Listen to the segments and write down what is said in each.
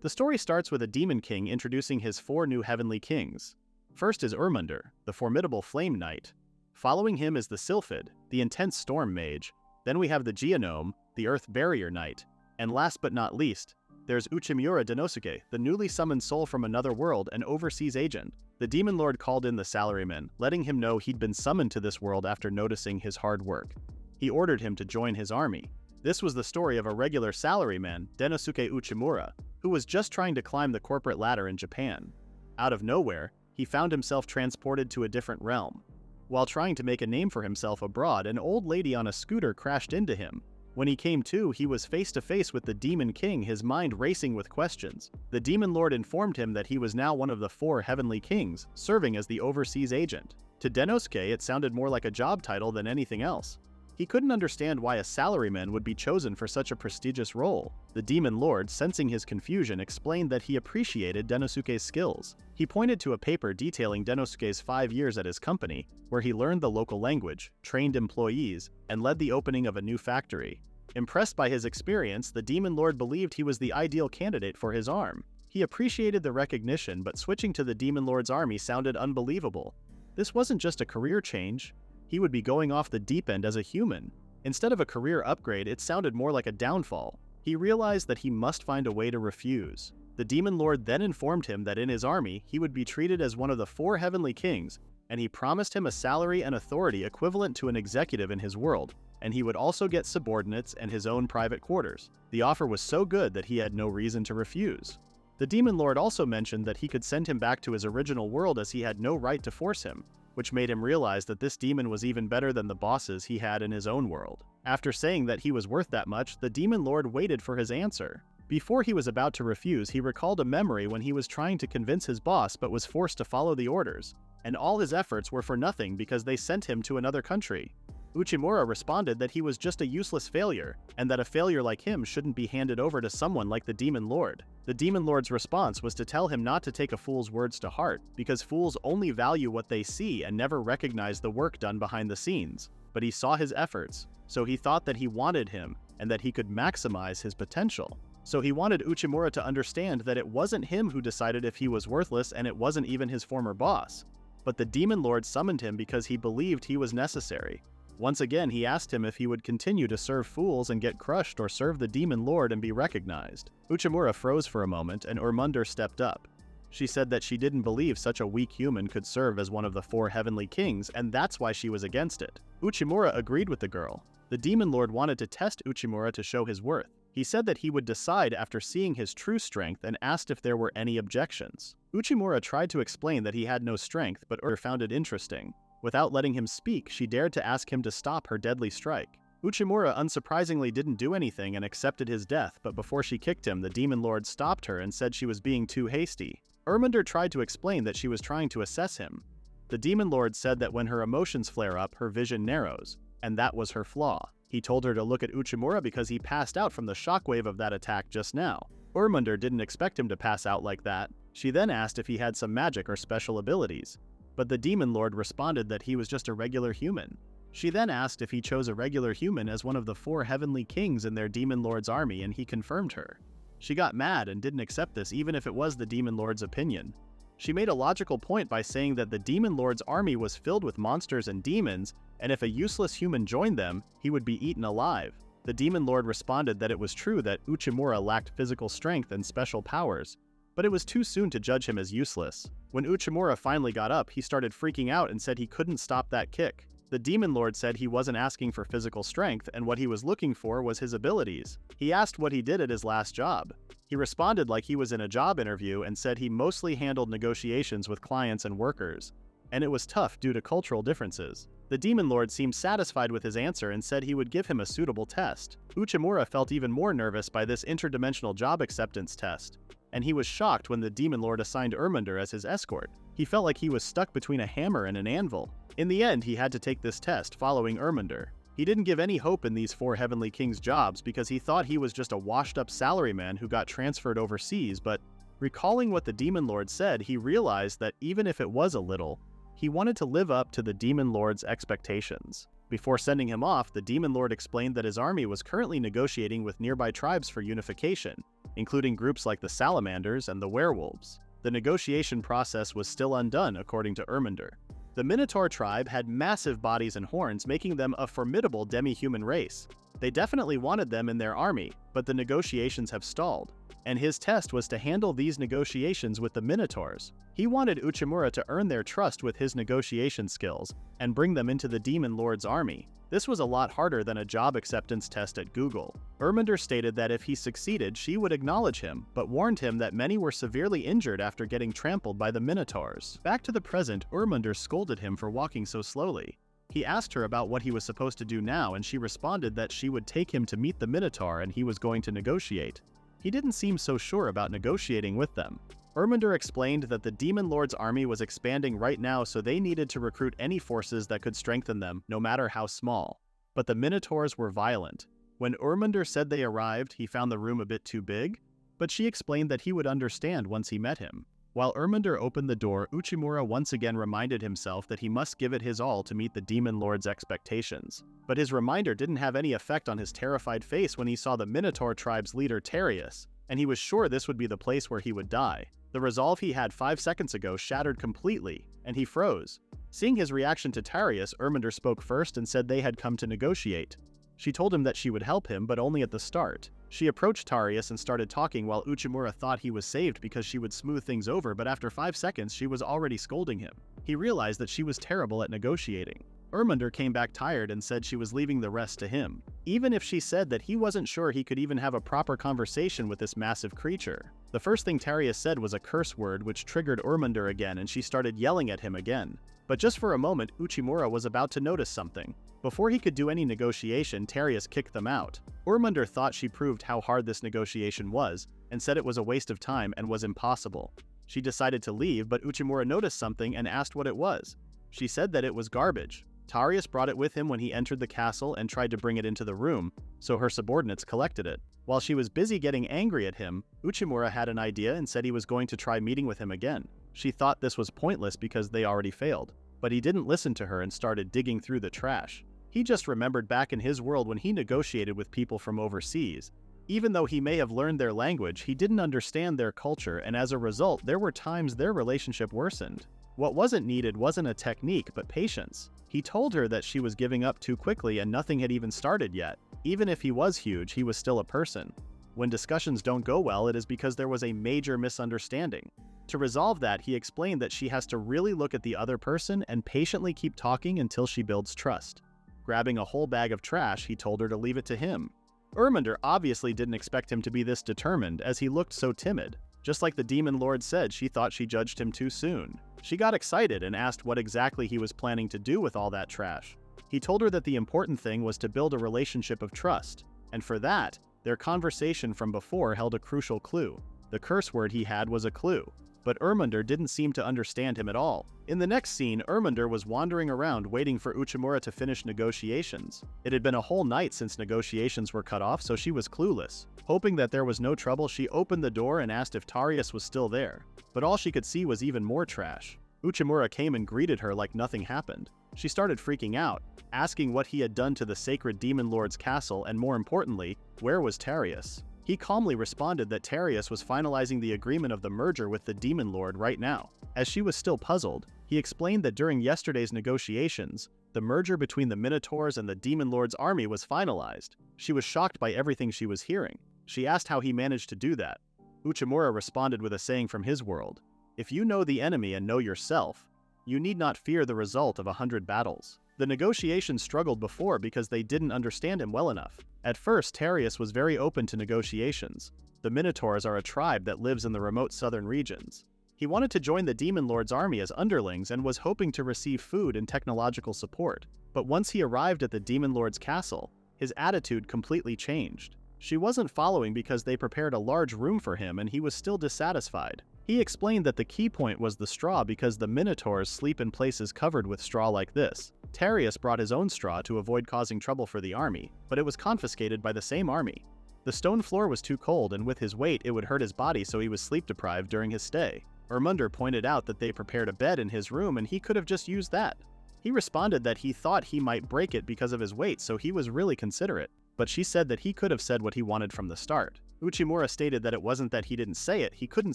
The story starts with a demon king introducing his 4 new heavenly kings. First is Urmunder, the formidable flame knight. Following him is the Sylphid, the intense storm mage. Then we have the Geonome, the earth barrier knight. And last but not least, there's Uchimura Dennosuke, the newly summoned soul from another world and overseas agent. The demon lord called in the Salaryman, letting him know he'd been summoned to this world after noticing his hard work. He ordered him to join his army. This was the story of a regular salaryman, Dennosuke Uchimura, who was just trying to climb the corporate ladder in Japan. Out of nowhere, he found himself transported to a different realm. While trying to make a name for himself abroad, an old lady on a scooter crashed into him. When he came to, he was face to face with the Demon King, his mind racing with questions. The Demon Lord informed him that he was now one of the 4 heavenly kings, serving as the overseas agent. To Dennosuke, it sounded more like a job title than anything else. He couldn't understand why a salaryman would be chosen for such a prestigious role. The Demon Lord, sensing his confusion, explained that he appreciated Dennosuke's skills. He pointed to a paper detailing Dennosuke's 5 years at his company, where he learned the local language, trained employees, and led the opening of a new factory. Impressed by his experience, the Demon Lord believed he was the ideal candidate for his arm. He appreciated the recognition, but switching to the Demon Lord's army sounded unbelievable. This wasn't just a career change. He would be going off the deep end as a human. Instead of a career upgrade, it sounded more like a downfall. He realized that he must find a way to refuse. The Demon Lord then informed him that in his army, he would be treated as one of the 4 heavenly kings, and he promised him a salary and authority equivalent to an executive in his world, and he would also get subordinates and his own private quarters. The offer was so good that he had no reason to refuse. The Demon Lord also mentioned that he could send him back to his original world as he had no right to force him, which made him realize that this demon was even better than the bosses he had in his own world. After saying that he was worth that much, the Demon Lord waited for his answer. Before he was about to refuse, he recalled a memory when he was trying to convince his boss but was forced to follow the orders, and all his efforts were for nothing because they sent him to another country. Uchimura responded that he was just a useless failure, and that a failure like him shouldn't be handed over to someone like the Demon Lord. The Demon Lord's response was to tell him not to take a fool's words to heart, because fools only value what they see and never recognize the work done behind the scenes. But he saw his efforts, so he thought that he wanted him, and that he could maximize his potential. So he wanted Uchimura to understand that it wasn't him who decided if he was worthless, and it wasn't even his former boss. But the Demon Lord summoned him because he believed he was necessary. Once again, he asked him if he would continue to serve fools and get crushed or serve the Demon Lord and be recognized. Uchimura froze for a moment and Urmunder stepped up. She said that she didn't believe such a weak human could serve as one of the 4 heavenly kings, and that's why she was against it. Uchimura agreed with the girl. The Demon Lord wanted to test Uchimura to show his worth. He said that he would decide after seeing his true strength and asked if there were any objections. Uchimura tried to explain that he had no strength, but Ur found it interesting. Without letting him speak, she dared to ask him to stop her deadly strike. Uchimura unsurprisingly didn't do anything and accepted his death, but before she kicked him, the Demon Lord stopped her and said she was being too hasty. Urmunder tried to explain that she was trying to assess him. The Demon Lord said that when her emotions flare up, her vision narrows, and that was her flaw. He told her to look at Uchimura because he passed out from the shockwave of that attack just now. Urmunder didn't expect him to pass out like that. She then asked if he had some magic or special abilities, but the Demon Lord responded that he was just a regular human. She then asked if he chose a regular human as one of the 4 heavenly kings in their Demon Lord's army, and he confirmed her. She got mad and didn't accept this even if it was the Demon Lord's opinion. She made a logical point by saying that the Demon Lord's army was filled with monsters and demons, and if a useless human joined them, he would be eaten alive. The Demon Lord responded that it was true that Uchimura lacked physical strength and special powers, but it was too soon to judge him as useless. When Uchimura finally got up, he started freaking out and said he couldn't stop that kick. The Demon Lord said he wasn't asking for physical strength and what he was looking for was his abilities. He asked what he did at his last job. He responded like he was in a job interview and said he mostly handled negotiations with clients and workers, and it was tough due to cultural differences. The Demon Lord seemed satisfied with his answer and said he would give him a suitable test. Uchimura felt even more nervous by this interdimensional job acceptance test, and he was shocked when the Demon Lord assigned Urmunder as his escort. He felt like he was stuck between a hammer and an anvil. In the end, he had to take this test following Urmunder. He didn't give any hope in these 4 heavenly kings' jobs because he thought he was just a washed-up salaryman who got transferred overseas, but recalling what the Demon Lord said, he realized that even if it was a little, he wanted to live up to the Demon Lord's expectations. Before sending him off, the Demon Lord explained that his army was currently negotiating with nearby tribes for unification, including groups like the Salamanders and the Werewolves. The negotiation process was still undone, according to Erminder. The Minotaur tribe had massive bodies and horns, making them a formidable demi-human race. They definitely wanted them in their army, but the negotiations have stalled, and his test was to handle these negotiations with the Minotaurs. He wanted Uchimura to earn their trust with his negotiation skills and bring them into the Demon Lord's army. This was a lot harder than a job acceptance test at Google. Erminder stated that if he succeeded, she would acknowledge him, but warned him that many were severely injured after getting trampled by the Minotaurs. Back to the present, Erminder scolded him for walking so slowly. He asked her about what he was supposed to do now, and she responded that she would take him to meet the Minotaur and he was going to negotiate. He didn't seem so sure about negotiating with them. Erminder explained that the Demon Lord's army was expanding right now, so they needed to recruit any forces that could strengthen them, no matter how small. But the Minotaurs were violent. When Erminder said they arrived, he found the room a bit too big, but she explained that he would understand once he met him. While Erminder opened the door, Uchimura once again reminded himself that he must give it his all to meet the Demon Lord's expectations. But his reminder didn't have any effect on his terrified face when he saw the Minotaur tribe's leader Tarius, and he was sure this would be the place where he would die. The resolve he had 5 seconds ago shattered completely, and he froze. Seeing his reaction to Tarius, Erminder spoke first and said they had come to negotiate. She told him that she would help him, but only at the start. She approached Tarius and started talking while Uchimura thought he was saved because she would smooth things over, but after 5 seconds she was already scolding him. He realized that she was terrible at negotiating. Erminder came back tired and said she was leaving the rest to him, even if she said that he wasn't sure he could even have a proper conversation with this massive creature. The first thing Tarius said was a curse word which triggered Erminder again, and she started yelling at him again. But just for a moment, Uchimura was about to notice something. Before he could do any negotiation, Tarius kicked them out. Erminder thought she proved how hard this negotiation was, and said it was a waste of time and was impossible. She decided to leave, but Uchimura noticed something and asked what it was. She said that it was garbage. Tarius brought it with him when he entered the castle and tried to bring it into the room, so her subordinates collected it. While she was busy getting angry at him, Uchimura had an idea and said he was going to try meeting with him again. She thought this was pointless because they already failed, but he didn't listen to her and started digging through the trash. He just remembered back in his world when he negotiated with people from overseas. Even though he may have learned their language, he didn't understand their culture, and as a result, there were times their relationship worsened. What wasn't needed wasn't a technique, but patience. He told her that she was giving up too quickly and nothing had even started yet. Even if he was huge, he was still a person. When discussions don't go well, it is because there was a major misunderstanding. To resolve that, he explained that she has to really look at the other person and patiently keep talking until she builds trust. Grabbing a whole bag of trash, he told her to leave it to him. Erminder obviously didn't expect him to be this determined, as he looked so timid. Just like the Demon Lord said, she thought she judged him too soon. She got excited and asked what exactly he was planning to do with all that trash. He told her that the important thing was to build a relationship of trust, and for that, their conversation from before held a crucial clue. The curse word he had was a clue, but Erminder didn't seem to understand him at all. In the next scene, Erminder was wandering around waiting for Uchimura to finish negotiations. It had been a whole night since negotiations were cut off, so she was clueless. Hoping that there was no trouble, she opened the door and asked if Tarius was still there, but all she could see was even more trash. Uchimura came and greeted her like nothing happened. She started freaking out, asking what he had done to the sacred Demon Lord's castle, and more importantly, where was Tarius? He calmly responded that Tarius was finalizing the agreement of the merger with the Demon Lord right now. As she was still puzzled, he explained that during yesterday's negotiations, the merger between the Minotaurs and the Demon Lord's army was finalized. She was shocked by everything she was hearing. She asked how he managed to do that. Uchimura responded with a saying from his world: "If you know the enemy and know yourself, you need not fear the result of 100 battles." The negotiations struggled before because they didn't understand him well enough. At first, Tarius was very open to negotiations. The Minotaurs are a tribe that lives in the remote southern regions. He wanted to join the Demon Lord's army as underlings and was hoping to receive food and technological support. But once he arrived at the Demon Lord's castle, his attitude completely changed. She wasn't following because they prepared a large room for him and he was still dissatisfied. He explained that the key point was the straw because the Minotaurs sleep in places covered with straw like this. Tarius brought his own straw to avoid causing trouble for the army, but it was confiscated by the same army. The stone floor was too cold, and with his weight it would hurt his body, so he was sleep-deprived during his stay. Erminder pointed out that they prepared a bed in his room and he could have just used that. He responded that he thought he might break it because of his weight, so he was really considerate. But she said that he could have said what he wanted from the start. Uchimura stated that it wasn't that he didn't say it, he couldn't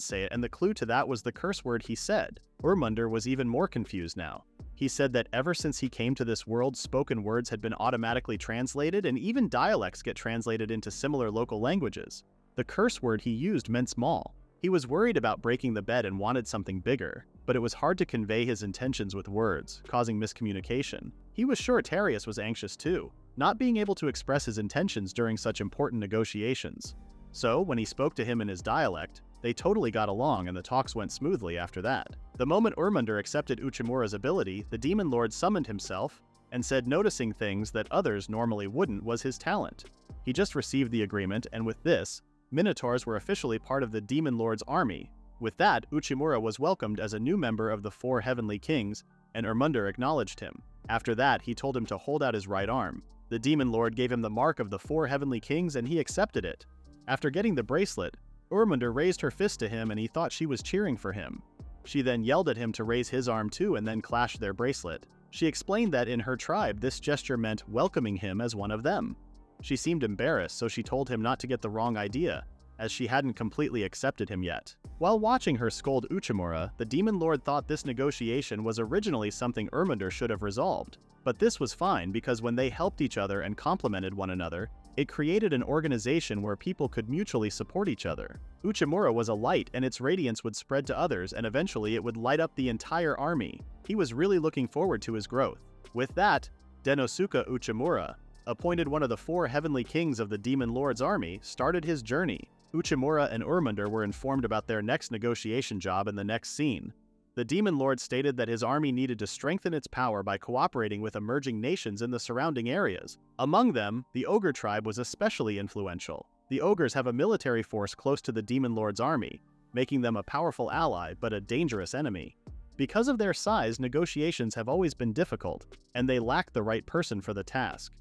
say it, and the clue to that was the curse word he said. Urmunder was even more confused now. He said that ever since he came to this world, spoken words had been automatically translated, and even dialects get translated into similar local languages. The curse word he used meant small. He was worried about breaking the bed and wanted something bigger, but it was hard to convey his intentions with words, causing miscommunication. He was sure Tarius was anxious too, not being able to express his intentions during such important negotiations. So, when he spoke to him in his dialect, they totally got along and the talks went smoothly after that. The moment Urmunder accepted Uchimura's ability, the Demon Lord summoned himself and said noticing things that others normally wouldn't was his talent. He just received the agreement, and with this, Minotaurs were officially part of the Demon Lord's army. With that, Uchimura was welcomed as a new member of the 4 Heavenly Kings, and Urmunder acknowledged him. After that, he told him to hold out his right arm. The Demon Lord gave him the mark of the 4 Heavenly Kings and he accepted it. After getting the bracelet, Urmunder raised her fist to him and he thought she was cheering for him. She then yelled at him to raise his arm too and then clashed their bracelet. She explained that in her tribe, this gesture meant welcoming him as one of them. She seemed embarrassed, so she told him not to get the wrong idea, as she hadn't completely accepted him yet. While watching her scold Uchimura, the Demon Lord thought this negotiation was originally something Urmunder should have resolved. But this was fine because when they helped each other and complemented one another, it created an organization where people could mutually support each other. Uchimura was a light and its radiance would spread to others and eventually it would light up the entire army. He was really looking forward to his growth. With that, Dennosuke Uchimura, appointed one of the 4 Heavenly Kings of the Demon Lord's army, started his journey. Uchimura and Urmunder were informed about their next negotiation job in the next scene. The Demon Lord stated that his army needed to strengthen its power by cooperating with emerging nations in the surrounding areas. Among them, the Ogre tribe was especially influential. The Ogres have a military force close to the Demon Lord's army, making them a powerful ally but a dangerous enemy. Because of their size, negotiations have always been difficult, and they lack the right person for the task.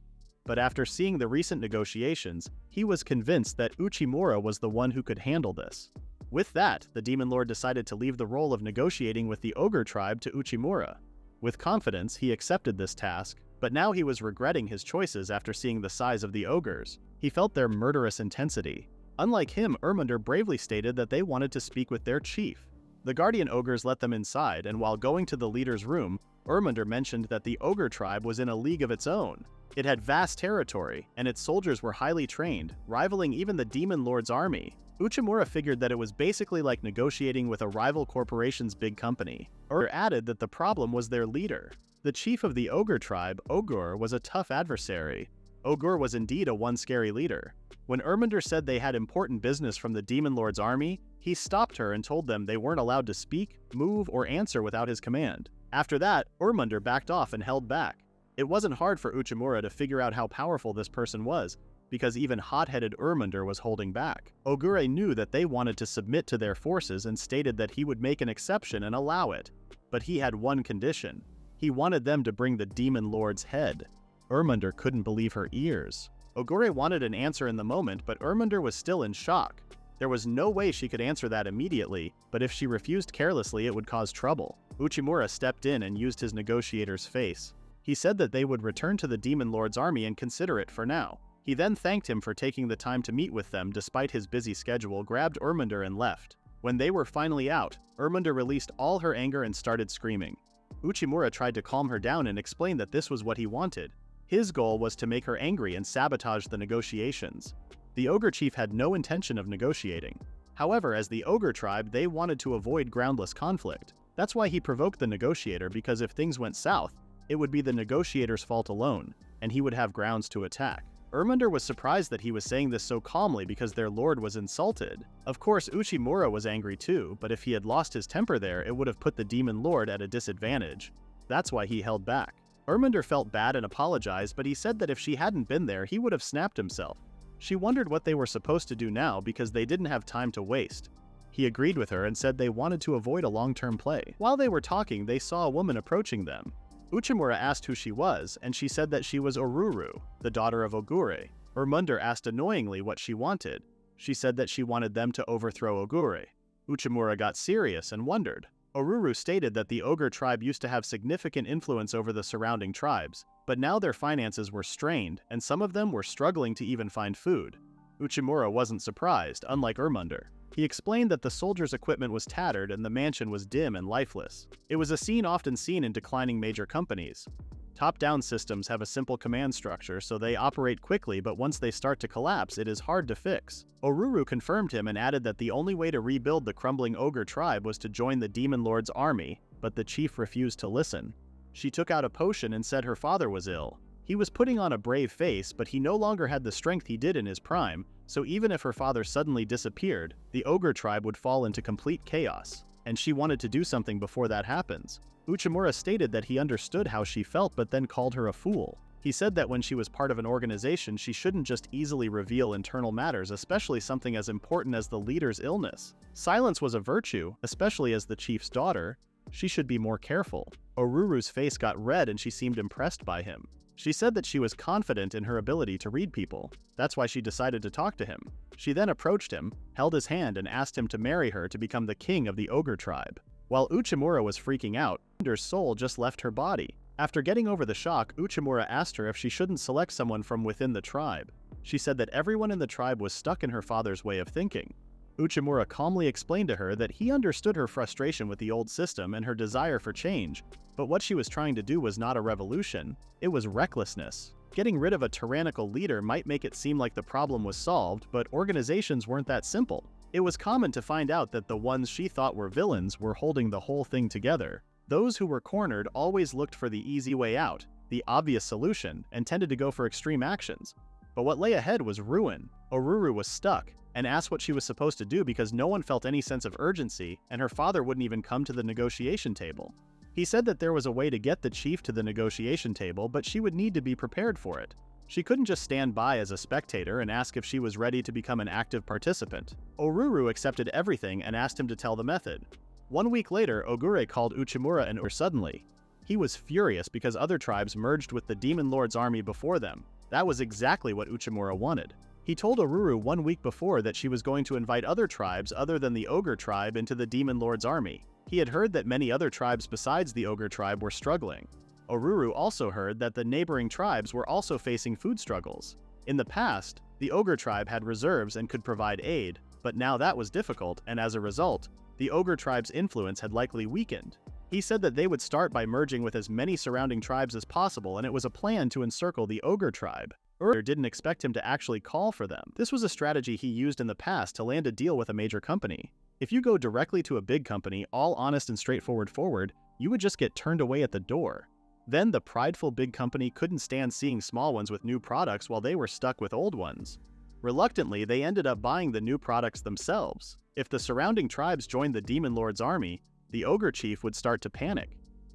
But after seeing the recent negotiations, he was convinced that Uchimura was the one who could handle this. With that, the Demon Lord decided to leave the role of negotiating with the Ogre tribe to Uchimura. With confidence, he accepted this task, but now he was regretting his choices after seeing the size of the Ogres. He felt their murderous intensity. Unlike him, Urmunder bravely stated that they wanted to speak with their chief. The Guardian Ogres let them inside, and while going to the leader's room, Urmunder mentioned that the Ogre tribe was in a league of its own. It had vast territory, and its soldiers were highly trained, rivaling even the Demon Lord's army. Uchimura figured that it was basically like negotiating with a rival corporation's big company. Ogre added that the problem was their leader. The chief of the Ogre tribe, Ogre, was a tough adversary. Ogre was indeed a one scary leader. When Urmunder said they had important business from the Demon Lord's army, he stopped her and told them they weren't allowed to speak, move, or answer without his command. After that, Urmunder backed off and held back. It wasn't hard for Uchimura to figure out how powerful this person was, because even hot-headed Urmunder was holding back. Ogre knew that they wanted to submit to their forces and stated that he would make an exception and allow it. But he had one condition. He wanted them to bring the Demon Lord's head. Urmunder couldn't believe her ears. Ogre wanted an answer in the moment, but Urmunder was still in shock. There was no way she could answer that immediately, but if she refused carelessly it would cause trouble. Uchimura stepped in and used his negotiator's face. He said that they would return to the Demon Lord's army and consider it for now. He then thanked him for taking the time to meet with them despite his busy schedule, grabbed Urmunder and left. When they were finally out, Urmunder released all her anger and started screaming. Uchimura tried to calm her down and explain that this was what he wanted. His goal was to make her angry and sabotage the negotiations. The Ogre chief had no intention of negotiating. However, as the Ogre tribe, they wanted to avoid groundless conflict. That's why he provoked the negotiator, because if things went south, it would be the negotiator's fault alone, and he would have grounds to attack. Urmunder was surprised that he was saying this so calmly because their lord was insulted. Of course, Uchimura was angry too, but if he had lost his temper there, it would have put the Demon Lord at a disadvantage. That's why he held back. Urmunder felt bad and apologized, but he said that if she hadn't been there, he would have snapped himself. She wondered what they were supposed to do now because they didn't have time to waste. He agreed with her and said they wanted to avoid a long-term play. While they were talking, they saw a woman approaching them. Uchimura asked who she was, and she said that she was Oruru, the daughter of Ogure. Urmunder asked annoyingly what she wanted. She said that she wanted them to overthrow Ogure. Uchimura got serious and wondered, Oruru stated that the Ogre tribe used to have significant influence over the surrounding tribes, but now their finances were strained, and some of them were struggling to even find food. Uchimura wasn't surprised, unlike Ermunder. He explained that the soldiers' equipment was tattered and the mansion was dim and lifeless. It was a scene often seen in declining major companies. Top-down systems have a simple command structure, so they operate quickly, but once they start to collapse, it is hard to fix. Oruru confirmed him and added that the only way to rebuild the crumbling Ogre tribe was to join the Demon Lord's army, but the chief refused to listen. She took out a potion and said her father was ill. He was putting on a brave face, but he no longer had the strength he did in his prime, so even if her father suddenly disappeared, the Ogre tribe would fall into complete chaos, and she wanted to do something before that happens. Uchimura stated that he understood how she felt but then called her a fool. He said that when she was part of an organization, she shouldn't just easily reveal internal matters, especially something as important as the leader's illness. Silence was a virtue, especially as the chief's daughter. She should be more careful. Oruru's face got red and she seemed impressed by him. She said that she was confident in her ability to read people. That's why she decided to talk to him. She then approached him, held his hand and asked him to marry her to become the king of the Ogre tribe. While Uchimura was freaking out, Ermunder's soul just left her body. After getting over the shock, Uchimura asked her if she shouldn't select someone from within the tribe. She said that everyone in the tribe was stuck in her father's way of thinking. Uchimura calmly explained to her that he understood her frustration with the old system and her desire for change, but what she was trying to do was not a revolution, it was recklessness. Getting rid of a tyrannical leader might make it seem like the problem was solved, but organizations weren't that simple. It was common to find out that the ones she thought were villains were holding the whole thing together. Those who were cornered always looked for the easy way out, the obvious solution, and tended to go for extreme actions. But what lay ahead was ruin. Oruru was stuck, and asked what she was supposed to do because no one felt any sense of urgency, and her father wouldn't even come to the negotiation table. He said that there was a way to get the chief to the negotiation table, but she would need to be prepared for it. She couldn't just stand by as a spectator and ask if she was ready to become an active participant. Oruru accepted everything and asked him to tell the method. 1 week later, Ogre called Uchimura and suddenly. He was furious because other tribes merged with the Demon Lord's army before them. That was exactly what Uchimura wanted. He told Oruru 1 week before that she was going to invite other tribes other than the Ogre tribe into the Demon Lord's army. He had heard that many other tribes besides the Ogre tribe were struggling. Oruru also heard that the neighboring tribes were also facing food struggles. In the past, the Ogre tribe had reserves and could provide aid, but now that was difficult, and as a result, the Ogre tribe's influence had likely weakened. He said that they would start by merging with as many surrounding tribes as possible, and it was a plan to encircle the Ogre tribe. Ogre didn't expect him to actually call for them. This was a strategy he used in the past to land a deal with a major company. If you go directly to a big company, all honest and straightforward, you would just get turned away at the door. Then the prideful big company couldn't stand seeing small ones with new products while they were stuck with old ones. Reluctantly, they ended up buying the new products themselves. If the surrounding tribes joined the Demon Lord's army, the Ogre chief would start to panic.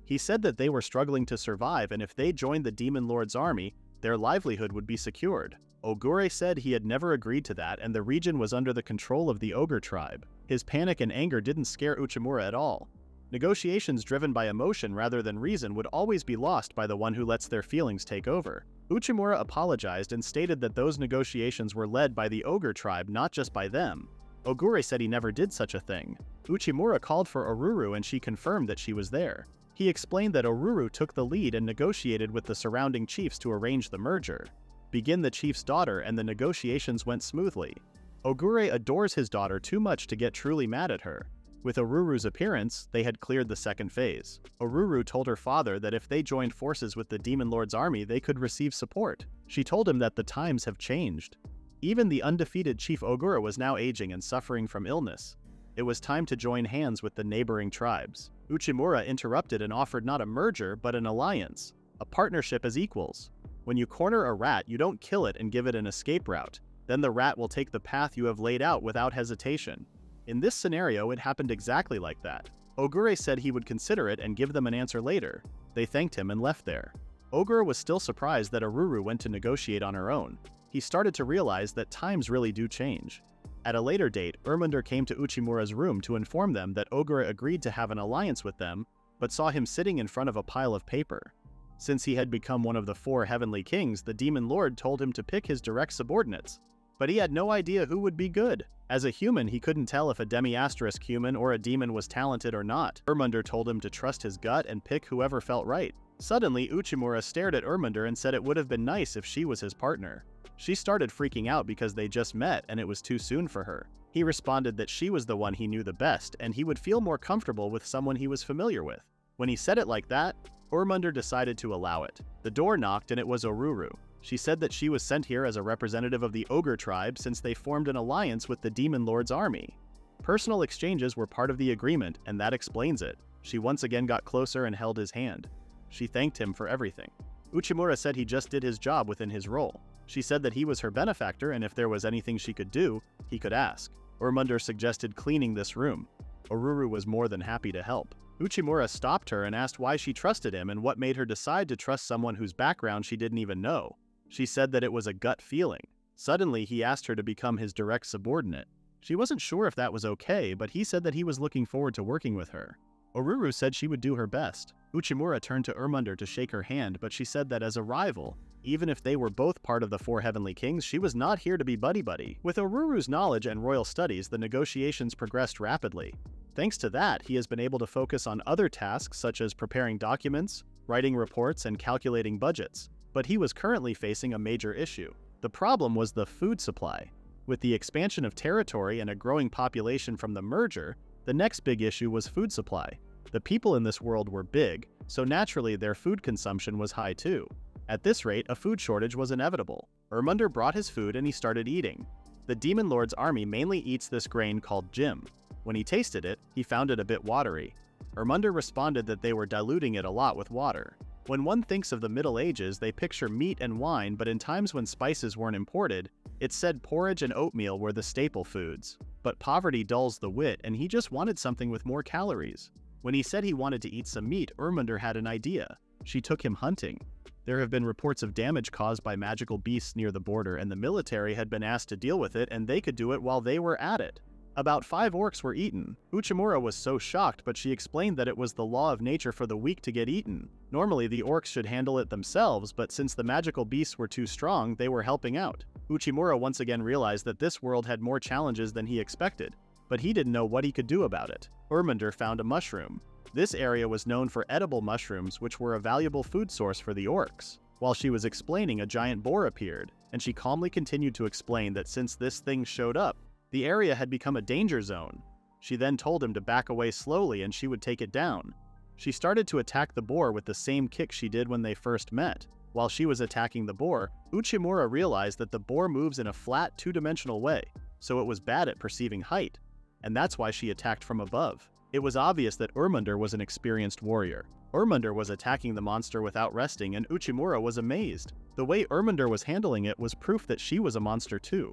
He said that they were struggling to survive, and if they joined the Demon Lord's army, their livelihood would be secured. Ogre said he had never agreed to that, and the region was under the control of the Ogre tribe. His panic and anger didn't scare Uchimura at all. Negotiations driven by emotion rather than reason would always be lost by the one who lets their feelings take over. Uchimura apologized and stated that those negotiations were led by the Ogre tribe, not just by them. Ogure said he never did such a thing. Uchimura called for Oruru and she confirmed that she was there. He explained that Oruru took the lead and negotiated with the surrounding chiefs to arrange the merger. Begin the chief's daughter, and the negotiations went smoothly. Ogure adores his daughter too much to get truly mad at her. With Oruru's appearance, they had cleared the second phase. Oruru told her father that if they joined forces with the Demon Lord's army, they could receive support. She told him that the times have changed. Even the undefeated Chief Ogre was now aging and suffering from illness. It was time to join hands with the neighboring tribes. Uchimura interrupted and offered not a merger, but an alliance, a partnership as equals. When you corner a rat, you don't kill it and give it an escape route. Then the rat will take the path you have laid out without hesitation. In this scenario, it happened exactly like that. Ogre said he would consider it and give them an answer later. They thanked him and left there. Ogre was still surprised that Oruru went to negotiate on her own. He started to realize that times really do change. At a later date, Ermunder came to Uchimura's room to inform them that Ogre agreed to have an alliance with them, but saw him sitting in front of a pile of paper. Since he had become one of the 4 heavenly kings, the Demon Lord told him to pick his direct subordinates. but he had no idea who would be good. As a human, he couldn't tell if a demi-asterisk human or a demon was talented or not. Irmundr told him to trust his gut and pick whoever felt right. Suddenly, Uchimura stared at Irmundr and said it would have been nice if she was his partner. She started freaking out because they just met and it was too soon for her. He responded that she was the one he knew the best and he would feel more comfortable with someone he was familiar with. When he said it like that, Irmundr decided to allow it. The door knocked and it was Oruru. She said that she was sent here as a representative of the Ogre tribe since they formed an alliance with the Demon Lord's army. Personal exchanges were part of the agreement, and that explains it. She once again got closer and held his hand. She thanked him for everything. Uchimura said he just did his job within his role. She said that he was her benefactor and if there was anything she could do, he could ask. Irmundr suggested cleaning this room. Oruru was more than happy to help. Uchimura stopped her and asked why she trusted him and what made her decide to trust someone whose background she didn't even know. She said that it was a gut feeling. Suddenly, he asked her to become his direct subordinate. She wasn't sure if that was okay, but he said that he was looking forward to working with her. Oruru said she would do her best. Uchimura turned to Irmundr to shake her hand, but she said that as a rival, even if they were both part of the four heavenly kings, she was not here to be buddy-buddy. With Oruru's knowledge and royal studies, the negotiations progressed rapidly. Thanks to that, he has been able to focus on other tasks such as preparing documents, writing reports, and calculating budgets. But he was currently facing a major issue. The problem was the food supply. With the expansion of territory and a growing population from the merger, the next big issue was food supply. The people in this world were big, so naturally their food consumption was high too. At this rate, a food shortage was inevitable. Irmundr brought his food and he started eating. The Demon Lord's army mainly eats this grain called Jim. When he tasted it, he found it a bit watery. Irmundr responded that they were diluting it a lot with water. When one thinks of the Middle Ages, they picture meat and wine, but in times when spices weren't imported, it's said porridge and oatmeal were the staple foods. But poverty dulls the wit, and he just wanted something with more calories. When he said he wanted to eat some meat, Irmundr had an idea. She took him hunting. There have been reports of damage caused by magical beasts near the border, and the military had been asked to deal with it, and they could do it while they were at it. About 5 orcs were eaten. Uchimura was so shocked, but she explained that it was the law of nature for the weak to get eaten. Normally, the orcs should handle it themselves, but since the magical beasts were too strong, they were helping out. Uchimura once again realized that this world had more challenges than he expected, but he didn't know what he could do about it. Irmundr found a mushroom. This area was known for edible mushrooms, which were a valuable food source for the orcs. While she was explaining, a giant boar appeared, and she calmly continued to explain that since this thing showed up, the area had become a danger zone. She then told him to back away slowly and she would take it down. She started to attack the boar with the same kick she did when they first met. While she was attacking the boar, Uchimura realized that the boar moves in a flat, two-dimensional way, so it was bad at perceiving height, and that's why she attacked from above. It was obvious that Irmundr was an experienced warrior. Irmundr was attacking the monster without resting, and Uchimura was amazed. The way Irmundr was handling it was proof that she was a monster too.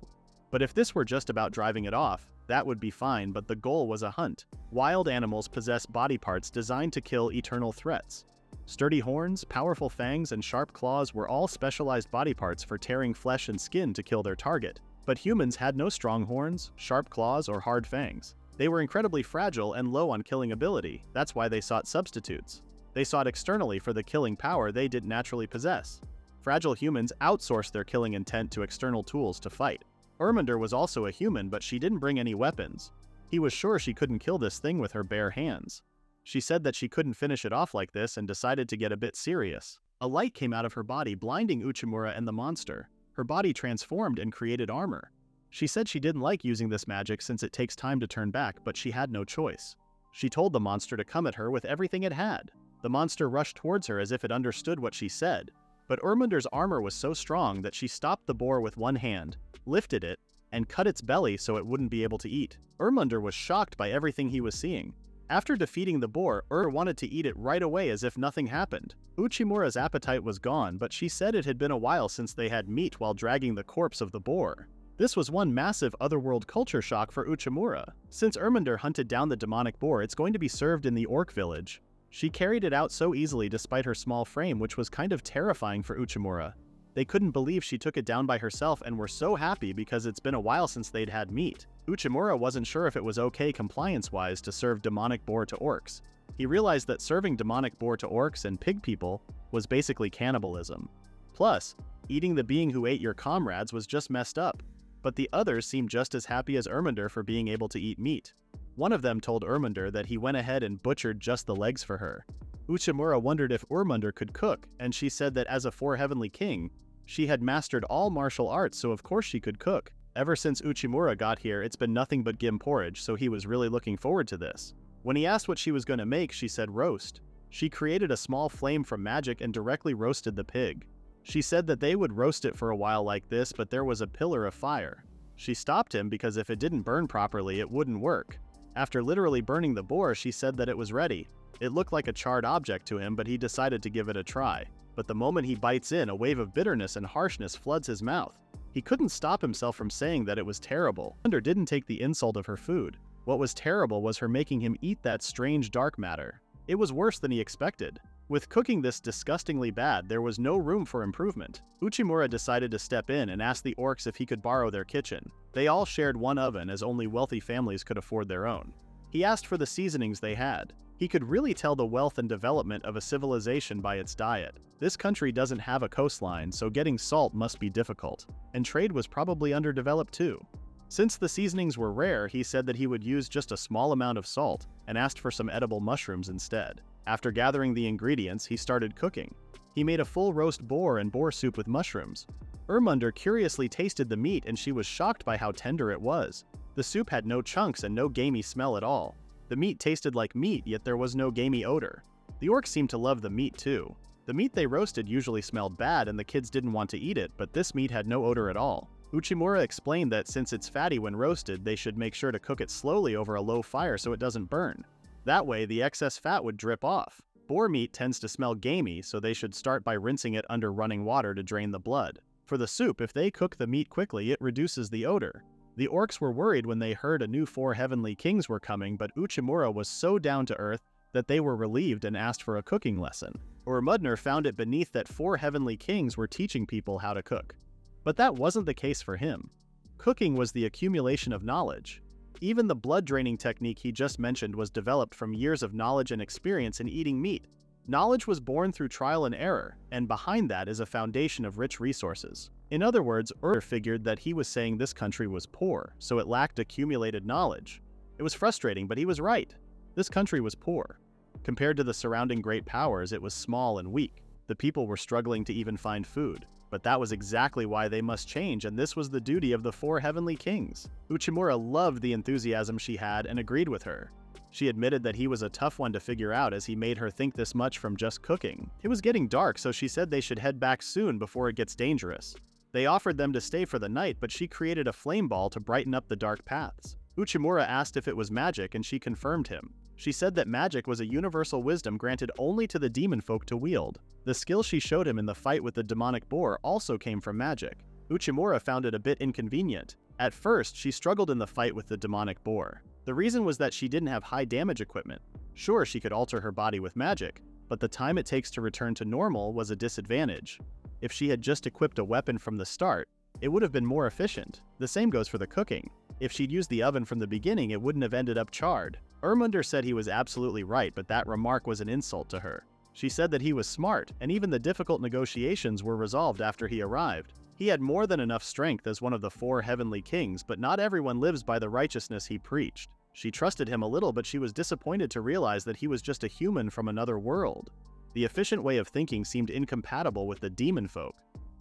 But if this were just about driving it off, that would be fine, but the goal was a hunt. Wild animals possess body parts designed to kill eternal threats. Sturdy horns, powerful fangs, and sharp claws were all specialized body parts for tearing flesh and skin to kill their target. But humans had no strong horns, sharp claws, or hard fangs. They were incredibly fragile and low on killing ability. That's why they sought substitutes. They sought externally for the killing power they didn't naturally possess. Fragile humans outsourced their killing intent to external tools to fight. Irmundr was also a human, but she didn't bring any weapons. He was sure she couldn't kill this thing with her bare hands. She said that she couldn't finish it off like this and decided to get a bit serious. A light came out of her body, blinding Uchimura and the monster. Her body transformed and created armor. She said she didn't like using this magic since it takes time to turn back, but she had no choice. She told the monster to come at her with everything it had. The monster rushed towards her as if it understood what she said. But Irmundr's armor was so strong that she stopped the boar with one hand, lifted it, and cut its belly so it wouldn't be able to eat. Irmundr was shocked by everything he was seeing. After defeating the boar, wanted to eat it right away as if nothing happened. Uchimura's appetite was gone, but she said it had been a while since they had meat while dragging the corpse of the boar. This was one massive otherworld culture shock for Uchimura. Since Irmundr hunted down the demonic boar, it's going to be served in the orc village. She carried it out so easily despite her small frame, which was kind of terrifying for Uchimura. They couldn't believe she took it down by herself and were so happy because it's been a while since they'd had meat. Uchimura wasn't sure if it was okay compliance-wise to serve demonic boar to orcs. He realized that serving demonic boar to orcs and pig people was basically cannibalism. Plus, eating the being who ate your comrades was just messed up. but the others seemed just as happy as Erminder for being able to eat meat. One of them told Erminder that he went ahead and butchered just the legs for her. Uchimura wondered if Erminder could cook, and she said that as a 4 heavenly king, she had mastered all martial arts, so of course she could cook. Ever since Uchimura got here, it's been nothing but gim porridge, so he was really looking forward to this. When he asked what she was going to make, she said roast. She created a small flame from magic and directly roasted the pig. She said that they would roast it for a while like this, but there was a pillar of fire. She stopped him because if it didn't burn properly, it wouldn't work. After literally burning the boar, she said that it was ready. It looked like a charred object to him, but he decided to give it a try. But the moment he bites in, a wave of bitterness and harshness floods his mouth. He couldn't stop himself from saying that it was terrible. Erminder didn't take the insult of her food. What was terrible was her making him eat that strange dark matter. It was worse than he expected. With cooking this disgustingly bad, there was no room for improvement. Uchimura decided to step in and ask the orcs if he could borrow their kitchen. They all shared one oven, as only wealthy families could afford their own. He asked for the seasonings they had. He could really tell the wealth and development of a civilization by its diet. This country doesn't have a coastline, so getting salt must be difficult. And trade was probably underdeveloped too. Since the seasonings were rare, he said that he would use just a small amount of salt and asked for some edible mushrooms instead. After gathering the ingredients, he started cooking. He made a full roast boar and boar soup with mushrooms. Erminder curiously tasted the meat and she was shocked by how tender it was. The soup had no chunks and no gamey smell at all. The meat tasted like meat, yet there was no gamey odor. The orcs seemed to love the meat too. The meat they roasted usually smelled bad and the kids didn't want to eat it, but this meat had no odor at all. Uchimura explained that since it's fatty when roasted, they should make sure to cook it slowly over a low fire so it doesn't burn. That way, the excess fat would drip off. Boar meat tends to smell gamey, so they should start by rinsing it under running water to drain the blood. For the soup, if they cook the meat quickly, it reduces the odor. The orcs were worried when they heard a new 4 heavenly kings were coming, but Uchimura was so down to earth that they were relieved and asked for a cooking lesson. Erminder found it beneath that 4 heavenly kings were teaching people how to cook. But that wasn't the case for him. Cooking was the accumulation of knowledge. Even the blood-draining technique he just mentioned was developed from years of knowledge and experience in eating meat. Knowledge was born through trial and error, and behind that is a foundation of rich resources. In other words, Erminder figured that he was saying this country was poor, so it lacked accumulated knowledge. It was frustrating, but he was right. This country was poor. Compared to the surrounding great powers, it was small and weak. The people were struggling to even find food. But that was exactly why they must change, and this was the duty of the 4 heavenly kings. Uchimura loved the enthusiasm she had and agreed with her. She admitted that he was a tough one to figure out as he made her think this much from just cooking. It was getting dark, so she said they should head back soon before it gets dangerous. They offered them to stay for the night, but she created a flame ball to brighten up the dark paths. Uchimura asked if it was magic, and she confirmed him. She said that magic was a universal wisdom granted only to the demon folk to wield. The skill she showed him in the fight with the demonic boar also came from magic. Uchimura found it a bit inconvenient. At first, she struggled in the fight with the demonic boar. The reason was that she didn't have high damage equipment. Sure, she could alter her body with magic, but the time it takes to return to normal was a disadvantage. If she had just equipped a weapon from the start, it would have been more efficient. The same goes for the cooking. If she'd used the oven from the beginning, it wouldn't have ended up charred. Erminder said he was absolutely right, but that remark was an insult to her. She said that he was smart, and even the difficult negotiations were resolved after he arrived. He had more than enough strength as one of the 4 heavenly kings, but not everyone lives by the righteousness he preached. She trusted him a little, but she was disappointed to realize that he was just a human from another world. The efficient way of thinking seemed incompatible with the demon folk.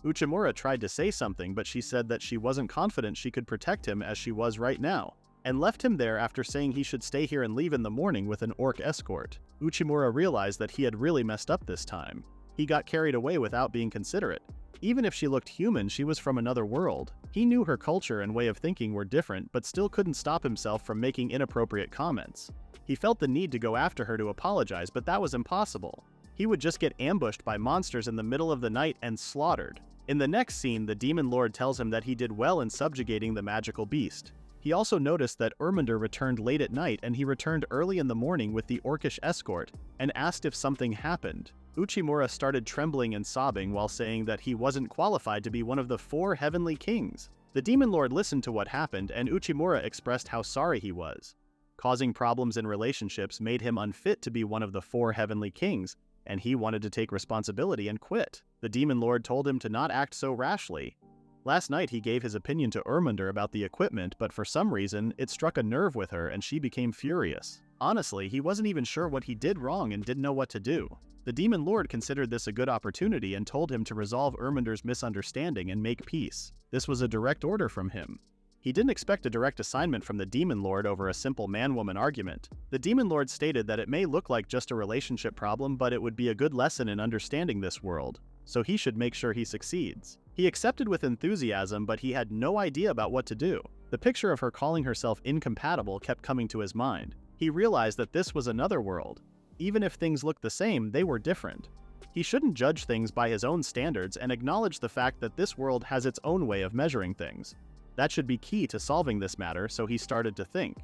Uchimura tried to say something, but she said that she wasn't confident she could protect him as she was right now, and left him there after saying he should stay here and leave in the morning with an orc escort. Uchimura realized that he had really messed up this time. He got carried away without being considerate. Even if she looked human, she was from another world. He knew her culture and way of thinking were different, but still couldn't stop himself from making inappropriate comments. He felt the need to go after her to apologize, but that was impossible. He would just get ambushed by monsters in the middle of the night and slaughtered. In the next scene, the demon lord tells him that he did well in subjugating the magical beast. He also noticed that Erminder returned late at night and he returned early in the morning with the orcish escort and asked if something happened. Uchimura started trembling and sobbing while saying that he wasn't qualified to be one of the 4 heavenly kings. The demon lord listened to what happened and Uchimura expressed how sorry he was. Causing problems in relationships made him unfit to be one of the 4 heavenly kings, and he wanted to take responsibility and quit. The demon lord told him to not act so rashly. Last night he gave his opinion to Ermunder about the equipment, but for some reason, it struck a nerve with her and she became furious. Honestly, he wasn't even sure what he did wrong and didn't know what to do. The Demon Lord considered this a good opportunity and told him to resolve Ermunder's misunderstanding and make peace. This was a direct order from him. He didn't expect a direct assignment from the Demon Lord over a simple man-woman argument. The Demon Lord stated that it may look like just a relationship problem, but it would be a good lesson in understanding this world, so he should make sure he succeeds. He accepted with enthusiasm, but he had no idea about what to do. The picture of her calling herself incompatible kept coming to his mind. He realized that this was another world. Even if things looked the same, they were different. He shouldn't judge things by his own standards and acknowledge the fact that this world has its own way of measuring things. That should be key to solving this matter, so he started to think.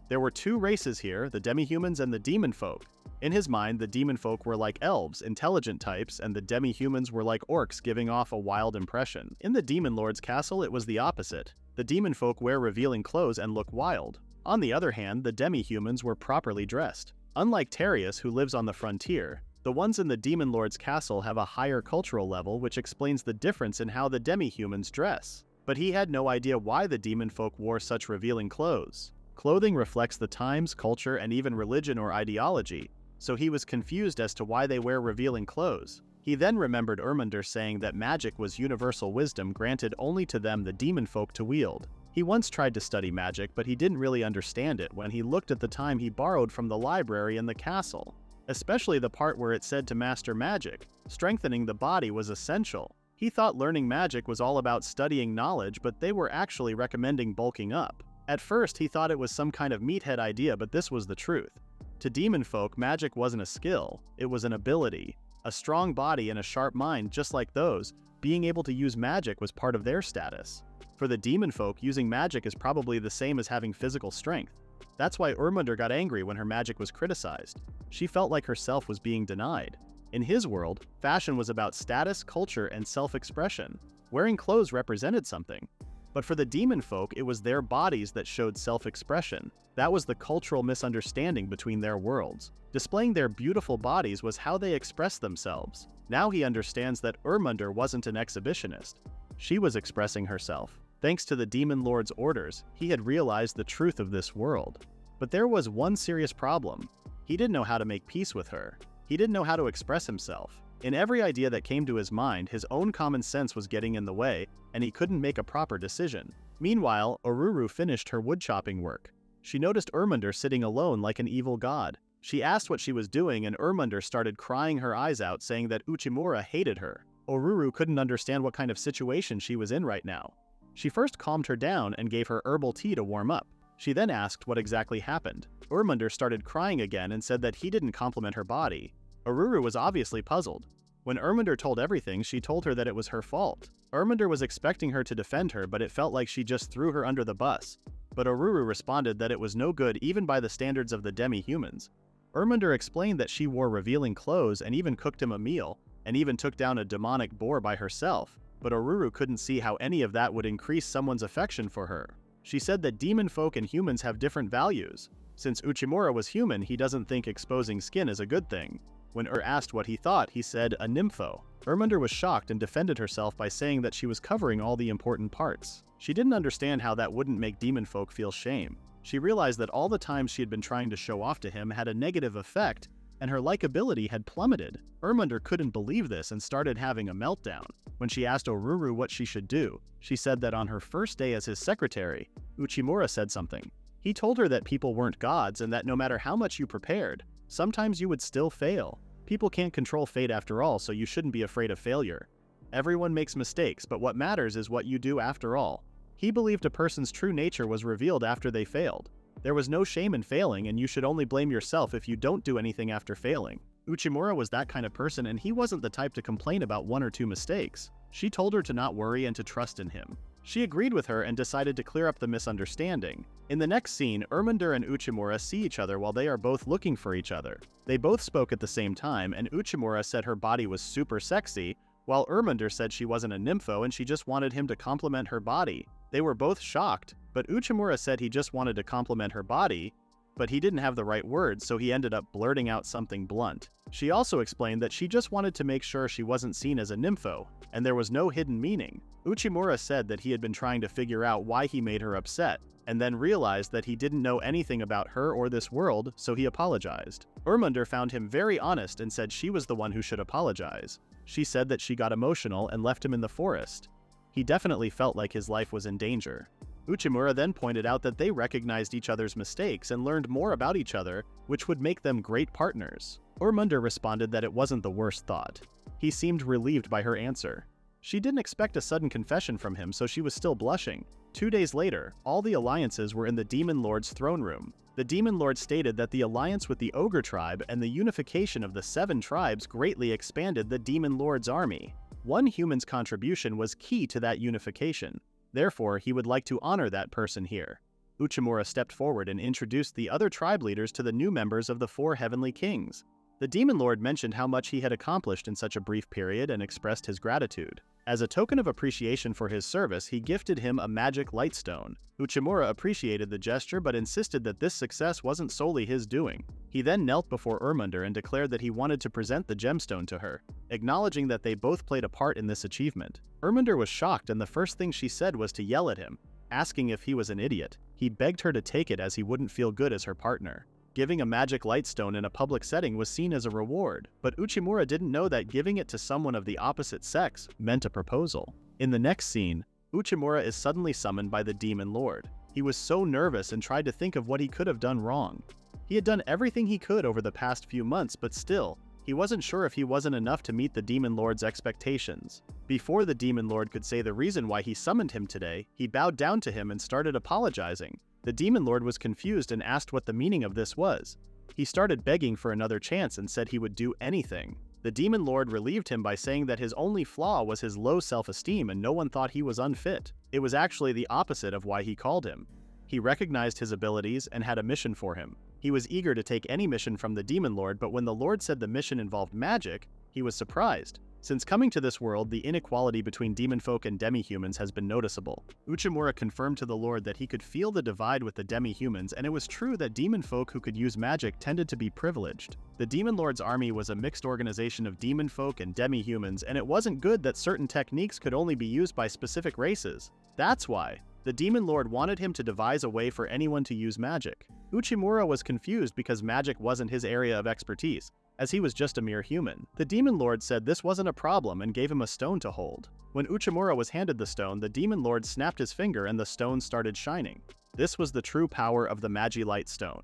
There were two races here, the demi-humans and the demon folk. In his mind, the demon folk were like elves, intelligent types, and the demi-humans were like orcs, giving off a wild impression. In the Demon Lord's castle, it was the opposite. The demon folk wear revealing clothes and look wild. On the other hand, the demi-humans were properly dressed. Unlike Terius, who lives on the frontier, the ones in the Demon Lord's castle have a higher cultural level, which explains the difference in how the demi-humans dress. But he had no idea why the demon folk wore such revealing clothes. Clothing reflects the times, culture, and even religion or ideology, so he was confused as to why they wear revealing clothes. He then remembered Ermunder saying that magic was universal wisdom granted only to them, the demon folk, to wield. He once tried to study magic, but he didn't really understand it when he looked at the time he borrowed from the library in the castle. Especially the part where it said to master magic, strengthening the body was essential. He thought learning magic was all about studying knowledge, but they were actually recommending bulking up. At first, he thought it was some kind of meathead idea, but this was the truth. To demon folk, magic wasn't a skill, it was an ability. A strong body and a sharp mind, just like those, being able to use magic was part of their status. For the demon folk, using magic is probably the same as having physical strength. That's why Ermunder got angry when her magic was criticized. She felt like herself was being denied. In his world, fashion was about status, culture, and self-expression. Wearing clothes represented something. But for the demon folk, it was their bodies that showed self-expression. That was the cultural misunderstanding between their worlds. Displaying their beautiful bodies was how they expressed themselves. Now he understands that Ermunder wasn't an exhibitionist. She was expressing herself. Thanks to the Demon Lord's orders, he had realized the truth of this world. But there was one serious problem. He didn't know how to make peace with her. He didn't know how to express himself. In every idea that came to his mind, his own common sense was getting in the way, and he couldn't make a proper decision. Meanwhile, Oruru finished her woodchopping work. She noticed Ermunder sitting alone like an evil god. She asked what she was doing, and Ermunder started crying her eyes out, saying that Uchimura hated her. Oruru couldn't understand what kind of situation she was in right now. She first calmed her down and gave her herbal tea to warm up. She then asked what exactly happened. Ermunder started crying again and said that he didn't compliment her body. Oruru was obviously puzzled. When Ermunder told everything, she told her that it was her fault. Ermunder was expecting her to defend her, but it felt like she just threw her under the bus. But Oruru responded that it was no good even by the standards of the demi-humans. Ermunder explained that she wore revealing clothes and even cooked him a meal, and even took down a demonic boar by herself, but Oruru couldn't see how any of that would increase someone's affection for her. She said that demon folk and humans have different values. Since Uchimura was human, he doesn't think exposing skin is a good thing. When asked what he thought, he said a nympho. Ermunder was shocked and defended herself by saying that she was covering all the important parts. She didn't understand how that wouldn't make demon folk feel shame. She realized that all the times she had been trying to show off to him had a negative effect, and her likability had plummeted. Ermunder couldn't believe this and started having a meltdown. When she asked Oruru what she should do, she said that on her first day as his secretary, Uchimura said something. He told her that people weren't gods and that no matter how much you prepared, sometimes you would still fail. People can't control fate after all, so you shouldn't be afraid of failure. Everyone makes mistakes, but what matters is what you do after all. He believed a person's true nature was revealed after they failed. There was no shame in failing, and you should only blame yourself if you don't do anything after failing. Uchimura was that kind of person, and he wasn't the type to complain about one or two mistakes. She told her to not worry and to trust in him. She agreed with her and decided to clear up the misunderstanding. In the next scene, Ermunder and Uchimura see each other while they are both looking for each other. They both spoke at the same time, and Uchimura said her body was super sexy, while Ermunder said she wasn't a nympho and she just wanted him to compliment her body. They were both shocked, but Uchimura said he just wanted to compliment her body, but he didn't have the right words, so he ended up blurting out something blunt. She also explained that she just wanted to make sure she wasn't seen as a nympho, and there was no hidden meaning. Uchimura said that he had been trying to figure out why he made her upset, and then realized that he didn't know anything about her or this world, so he apologized. Urmunder found him very honest and said she was the one who should apologize. She said that she got emotional and left him in the forest. He definitely felt like his life was in danger. Uchimura then pointed out that they recognized each other's mistakes and learned more about each other, which would make them great partners. Urmunder responded that it wasn't the worst thought. He seemed relieved by her answer. She didn't expect a sudden confession from him, so she was still blushing. 2 days later, all the alliances were in the Demon Lord's throne room. The Demon Lord stated that the alliance with the Ogre tribe and the unification of the 7 tribes greatly expanded the Demon Lord's army. One human's contribution was key to that unification. Therefore, he would like to honor that person here. Uchimura stepped forward and introduced the other tribe leaders to the new members of the 4 Heavenly Kings. The Demon Lord mentioned how much he had accomplished in such a brief period and expressed his gratitude. As a token of appreciation for his service, he gifted him a magic lightstone. Uchimura appreciated the gesture but insisted that this success wasn't solely his doing. He then knelt before Urmunder and declared that he wanted to present the gemstone to her, acknowledging that they both played a part in this achievement. Urmunder was shocked, and the first thing she said was to yell at him, asking if he was an idiot. He begged her to take it as he wouldn't feel good as her partner. Giving a magic lightstone in a public setting was seen as a reward, but Uchimura didn't know that giving it to someone of the opposite sex meant a proposal. In the next scene, Uchimura is suddenly summoned by the Demon Lord. He was so nervous and tried to think of what he could have done wrong. He had done everything he could over the past few months, but still, he wasn't sure if he wasn't enough to meet the Demon Lord's expectations. Before the Demon Lord could say the reason why he summoned him today, he bowed down to him and started apologizing. The Demon Lord was confused and asked what the meaning of this was. He started begging for another chance and said he would do anything. The Demon Lord relieved him by saying that his only flaw was his low self-esteem and no one thought he was unfit. It was actually the opposite of why he called him. He recognized his abilities and had a mission for him. He was eager to take any mission from the Demon Lord, but when the Lord said the mission involved magic, he was surprised. Since coming to this world, the inequality between demon folk and demi-humans has been noticeable. Uchimura confirmed to the Lord that he could feel the divide with the demi-humans, and it was true that demon folk who could use magic tended to be privileged. The Demon Lord's army was a mixed organization of demon folk and demi-humans, and it wasn't good that certain techniques could only be used by specific races. That's why the Demon Lord wanted him to devise a way for anyone to use magic. Uchimura was confused because magic wasn't his area of expertise, as he was just a mere human. The Demon Lord said this wasn't a problem and gave him a stone to hold. When Uchimura was handed the stone, the Demon Lord snapped his finger and the stone started shining. This was the true power of the Magi-Light Stone.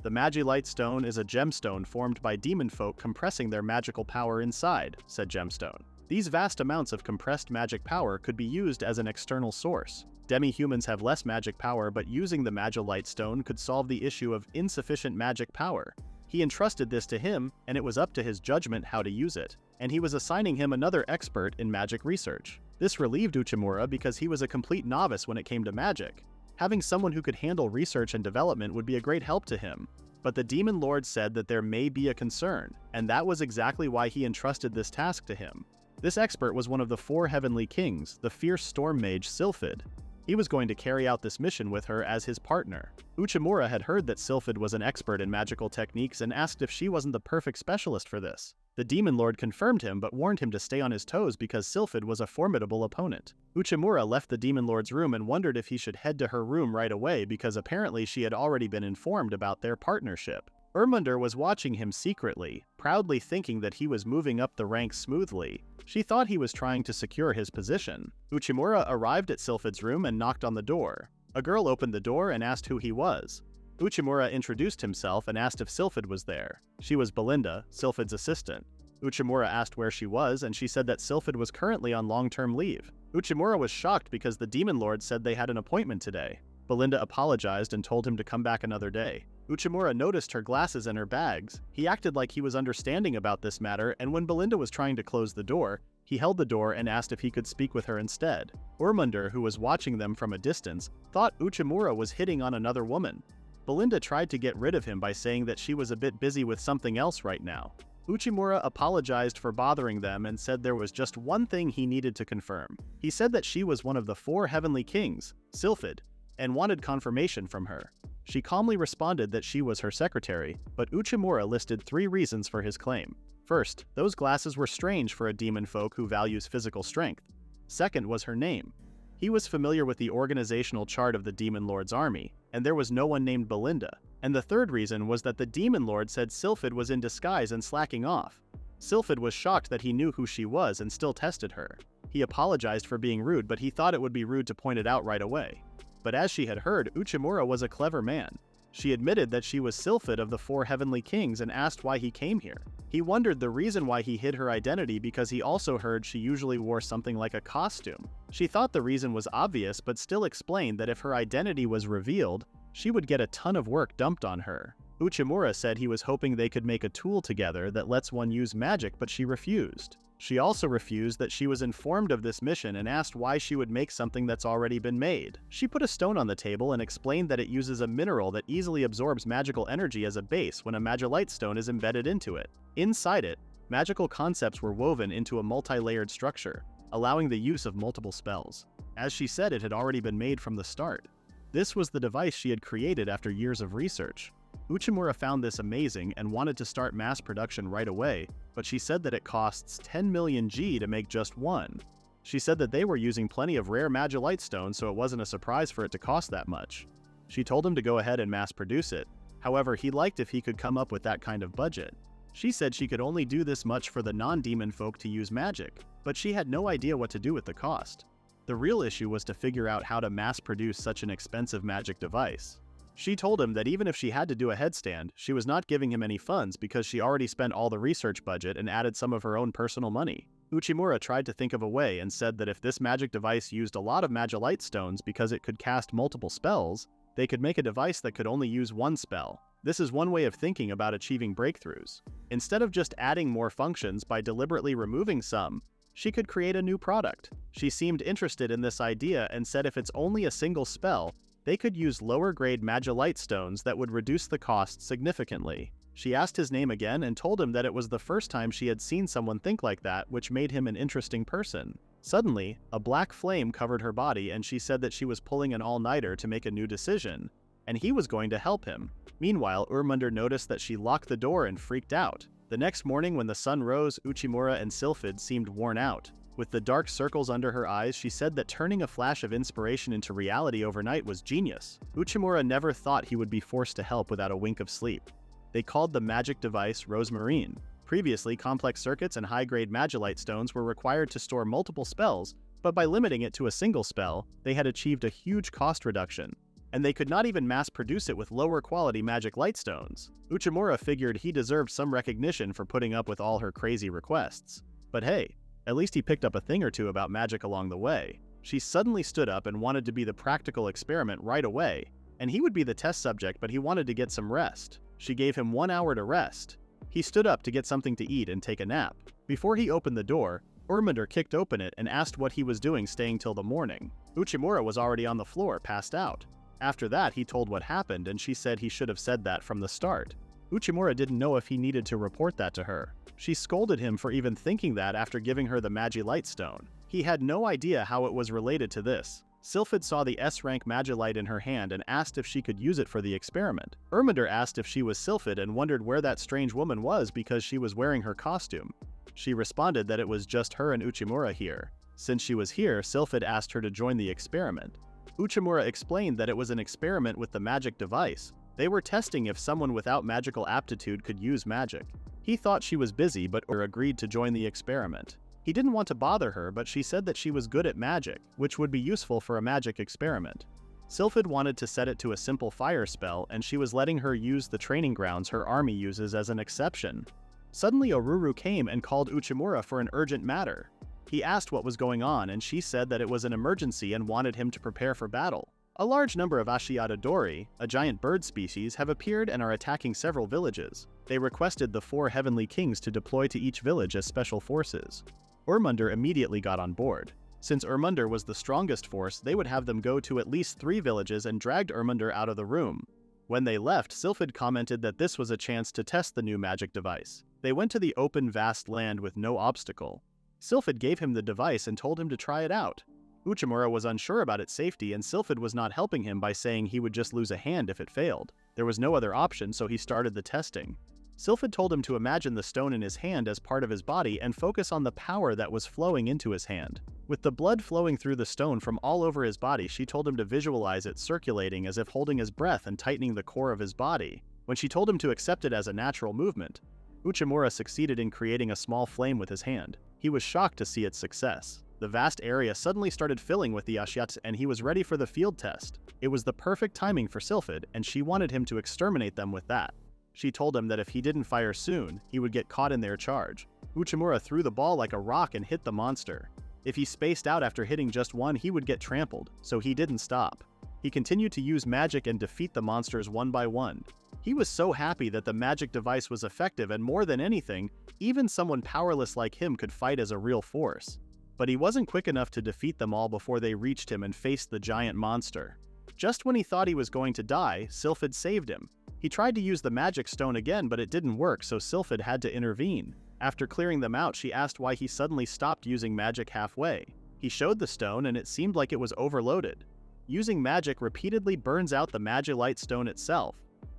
The Magi-Light Stone is a gemstone formed by demon folk compressing their magical power inside, said Gemstone. These vast amounts of compressed magic power could be used as an external source. Demi-humans have less magic power, but using the Magi-Light Stone could solve the issue of insufficient magic power. He entrusted this to him, and it was up to his judgment how to use it, and he was assigning him another expert in magic research. This relieved Uchimura because he was a complete novice when it came to magic. Having someone who could handle research and development would be a great help to him. But the Demon Lord said that there may be a concern, and that was exactly why he entrusted this task to him. This expert was one of the 4 Heavenly Kings, the fierce storm mage Sylphid. He was going to carry out this mission with her as his partner. Uchimura had heard that Sylphid was an expert in magical techniques and asked if she wasn't the perfect specialist for this. The Demon Lord confirmed him but warned him to stay on his toes because Sylphid was a formidable opponent. Uchimura left the Demon Lord's room and wondered if he should head to her room right away because apparently she had already been informed about their partnership. Urmunder was watching him secretly, proudly thinking that he was moving up the ranks smoothly. She thought he was trying to secure his position. Uchimura arrived at Sylphid's room and knocked on the door. A girl opened the door and asked who he was. Uchimura introduced himself and asked if Sylphid was there. She was Belinda, Sylphid's assistant. Uchimura asked where she was, and she said that Sylphid was currently on long-term leave. Uchimura was shocked because the Demon Lord said they had an appointment today. Belinda apologized and told him to come back another day. Uchimura noticed her glasses and her bags. He acted like he was understanding about this matter, and when Belinda was trying to close the door, he held the door and asked if he could speak with her instead. Urmunder, who was watching them from a distance, thought Uchimura was hitting on another woman. Belinda tried to get rid of him by saying that she was a bit busy with something else right now. Uchimura apologized for bothering them and said there was just one thing he needed to confirm. He said that she was one of the 4 Heavenly Kings, Sylphid, and wanted confirmation from her. She calmly responded that she was her secretary, but Uchimura listed 3 reasons for his claim. First, those glasses were strange for a demon folk who values physical strength. Second was her name. He was familiar with the organizational chart of the Demon Lord's army, and there was no one named Belinda. And the third reason was that the Demon Lord said Sylphid was in disguise and slacking off. Sylphid was shocked that he knew who she was and still tested her. He apologized for being rude, but he thought it would be rude to point it out right away. But as she had heard, Uchimura was a clever man. She admitted that she was Sylphid of the 4 Heavenly Kings and asked why he came here. He wondered the reason why he hid her identity because he also heard she usually wore something like a costume. She thought the reason was obvious but still explained that if her identity was revealed, she would get a ton of work dumped on her. Uchimura said he was hoping they could make a tool together that lets one use magic, but she refused. She also refused that she was informed of this mission and asked why she would make something that's already been made. She put a stone on the table and explained that it uses a mineral that easily absorbs magical energy as a base when a Magellite stone is embedded into it. Inside it, magical concepts were woven into a multi-layered structure, allowing the use of multiple spells. As she said, it had already been made from the start. This was the device she had created after years of research. Uchimura found this amazing and wanted to start mass production right away, but she said that it costs 10 million G to make just one. She said that they were using plenty of rare Magellite stones, so it wasn't a surprise for it to cost that much. She told him to go ahead and mass produce it. However, he liked if he could come up with that kind of budget. She said she could only do this much for the non-demon folk to use magic, but she had no idea what to do with the cost. The real issue was to figure out how to mass produce such an expensive magic device. She told him that even if she had to do a headstand, she was not giving him any funds because she already spent all the research budget and added some of her own personal money. Uchimura tried to think of a way and said that if this magic device used a lot of Magellite stones because it could cast multiple spells, they could make a device that could only use one spell. This is one way of thinking about achieving breakthroughs. Instead of just adding more functions by deliberately removing some, she could create a new product. She seemed interested in this idea and said if it's only a single spell, they could use lower-grade Magellite stones that would reduce the cost significantly. She asked his name again and told him that it was the first time she had seen someone think like that, which made him an interesting person. Suddenly, a black flame covered her body and she said that she was pulling an all-nighter to make a new decision, and he was going to help him. Meanwhile, Urmunder noticed that she locked the door and freaked out. The next morning when the sun rose, Uchimura and Sylphid seemed worn out. With the dark circles under her eyes, she said that turning a flash of inspiration into reality overnight was genius. Uchimura never thought he would be forced to help without a wink of sleep. They called the magic device Rosemarin. Previously, complex circuits and high-grade Magellite stones were required to store multiple spells, but by limiting it to a single spell, they had achieved a huge cost reduction. And they could not even mass-produce it with lower-quality magic light stones. Uchimura figured he deserved some recognition for putting up with all her crazy requests. But hey, at least he picked up a thing or two about magic along the way. She suddenly stood up and wanted to be the practical experiment right away, and he would be the test subject, but he wanted to get some rest. She gave him 1 hour to rest. He stood up to get something to eat and take a nap. Before he opened the door, Urmunder kicked open it and asked what he was doing staying till the morning. Uchimura was already on the floor, passed out. After that, he told what happened, and she said he should have said that from the start. Uchimura didn't know if he needed to report that to her. She scolded him for even thinking that after giving her the Magellite stone. He had no idea how it was related to this. Sylphid saw the S-rank Magellite in her hand and asked if she could use it for the experiment. Urmunder asked if she was Sylphid and wondered where that strange woman was because she was wearing her costume. She responded that it was just her and Uchimura here. Since she was here, Sylphid asked her to join the experiment. Uchimura explained that it was an experiment with the magic device. They were testing if someone without magical aptitude could use magic. He thought she was busy, but agreed to join the experiment. He didn't want to bother her, but she said that she was good at magic, which would be useful for a magic experiment. Sylphid wanted to set it to a simple fire spell, and she was letting her use the training grounds her army uses as an exception. Suddenly Oruru came and called Uchimura for an urgent matter. He asked what was going on, and she said that it was an emergency and wanted him to prepare for battle. A large number of Ashiatadori, a giant bird species, have appeared and are attacking several villages. They requested the 4 Heavenly Kings to deploy to each village as special forces. Urmunder immediately got on board. Since Urmunder was the strongest force, they would have them go to at least 3 villages and dragged Urmunder out of the room. When they left, Sylphid commented that this was a chance to test the new magic device. They went to the open, vast land with no obstacle. Sylphid gave him the device and told him to try it out. Uchimura was unsure about its safety, and Sylphid was not helping him by saying he would just lose a hand if it failed. There was no other option, so he started the testing. Sylphid told him to imagine the stone in his hand as part of his body and focus on the power that was flowing into his hand. With the blood flowing through the stone from all over his body, she told him to visualize it circulating as if holding his breath and tightening the core of his body. When she told him to accept it as a natural movement, Uchimura succeeded in creating a small flame with his hand. He was shocked to see its success. The vast area suddenly started filling with the ashiats and he was ready for the field test. It was the perfect timing for Sylphid, and she wanted him to exterminate them with that. She told him that if he didn't fire soon, he would get caught in their charge. Uchimura threw the ball like a rock and hit the monster. If he spaced out after hitting just one, he would get trampled, so he didn't stop. He continued to use magic and defeat the monsters one by one. He was so happy that the magic device was effective, and more than anything, even someone powerless like him could fight as a real force. But he wasn't quick enough to defeat them all before they reached him and faced the giant monster. Just when he thought he was going to die, Sylphid saved him. He tried to use the magic stone again, but it didn't work, so Sylphid had to intervene. After clearing them out, she asked why he suddenly stopped using magic halfway. He showed the stone and it seemed like it was overloaded. Using magic repeatedly burns out the Magilite stone itself,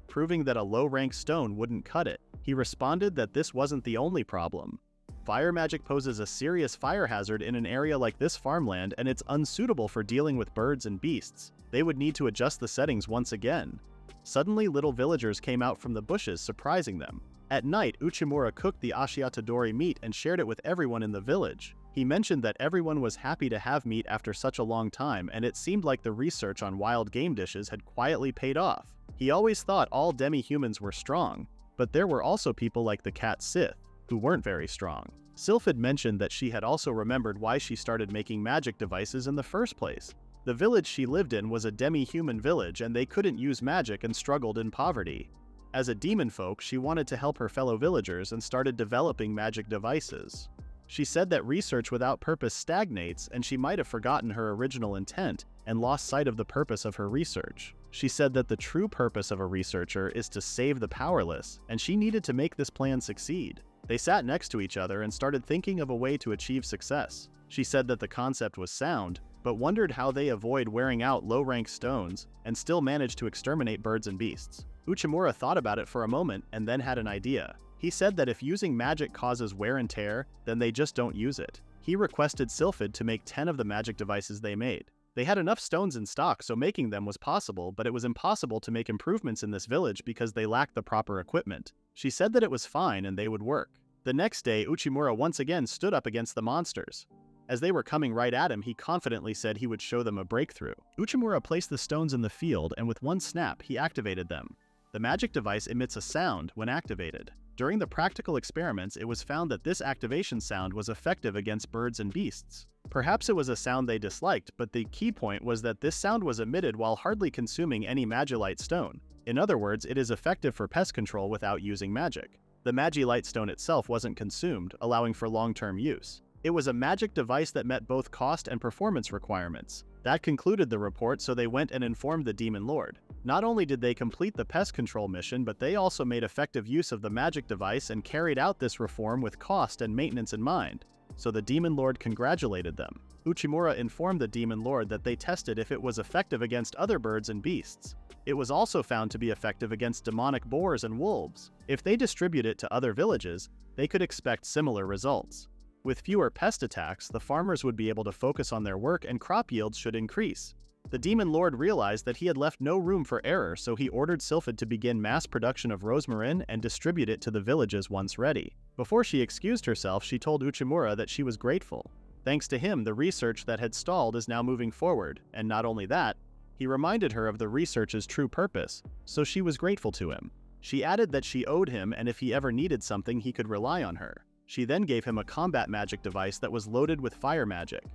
proving that a low-rank stone wouldn't cut it. He responded that this wasn't the only problem. Fire magic poses a serious fire hazard in an area like this farmland, and it's unsuitable for dealing with birds and beasts. They would need to adjust the settings once again. Suddenly, little villagers came out from the bushes, surprising them. At night, Uchimura cooked the ashiatadori meat and shared it with everyone in the village. He mentioned that everyone was happy to have meat after such a long time, and it seemed like the research on wild game dishes had quietly paid off. He always thought all demi-humans were strong, but there were also people like the cat Sith, who weren't very strong. Sylphid mentioned that she had also remembered why she started making magic devices in the first place. The village she lived in was a demi-human village, and they couldn't use magic and struggled in poverty. As a demon folk, she wanted to help her fellow villagers and started developing magic devices. She said that research without purpose stagnates, and she might have forgotten her original intent and lost sight of the purpose of her research. She said that the true purpose of a researcher is to save the powerless, and she needed to make this plan succeed. They sat next to each other and started thinking of a way to achieve success. She said that the concept was sound, but wondered how they avoid wearing out low-rank stones and still manage to exterminate birds and beasts. Uchimura thought about it for a moment and then had an idea. He said that if using magic causes wear and tear, then they just don't use it. He requested Sylphid to make 10 of the magic devices they made. They had enough stones in stock, so making them was possible, but it was impossible to make improvements in this village because they lacked the proper equipment. She said that it was fine and they would work. The next day, Uchimura once again stood up against the monsters. As they were coming right at him, he confidently said he would show them a breakthrough. Uchimura placed the stones in the field, and with one snap, he activated them. The magic device emits a sound when activated. During the practical experiments, it was found that this activation sound was effective against birds and beasts. Perhaps it was a sound they disliked, but the key point was that this sound was emitted while hardly consuming any Magilite stone. In other words, it is effective for pest control without using magic. The Magilite stone itself wasn't consumed, allowing for long-term use. It was a magic device that met both cost and performance requirements. That concluded the report, so they went and informed the Demon Lord. Not only did they complete the pest control mission, but they also made effective use of the magic device and carried out this reform with cost and maintenance in mind. So the Demon Lord congratulated them. Uchimura informed the Demon Lord that they tested if it was effective against other birds and beasts. It was also found to be effective against demonic boars and wolves. If they distribute it to other villages, they could expect similar results. With fewer pest attacks, the farmers would be able to focus on their work and crop yields should increase. The Demon Lord realized that he had left no room for error, so he ordered Sylphid to begin mass production of Rosemarin and distribute it to the villages once ready. Before she excused herself, she told Uchimura that she was grateful. Thanks to him, the research that had stalled is now moving forward, and not only that, he reminded her of the research's true purpose, so she was grateful to him. She added that she owed him, and if he ever needed something, he could rely on her. She then gave him a combat magic device that was loaded with fire magic.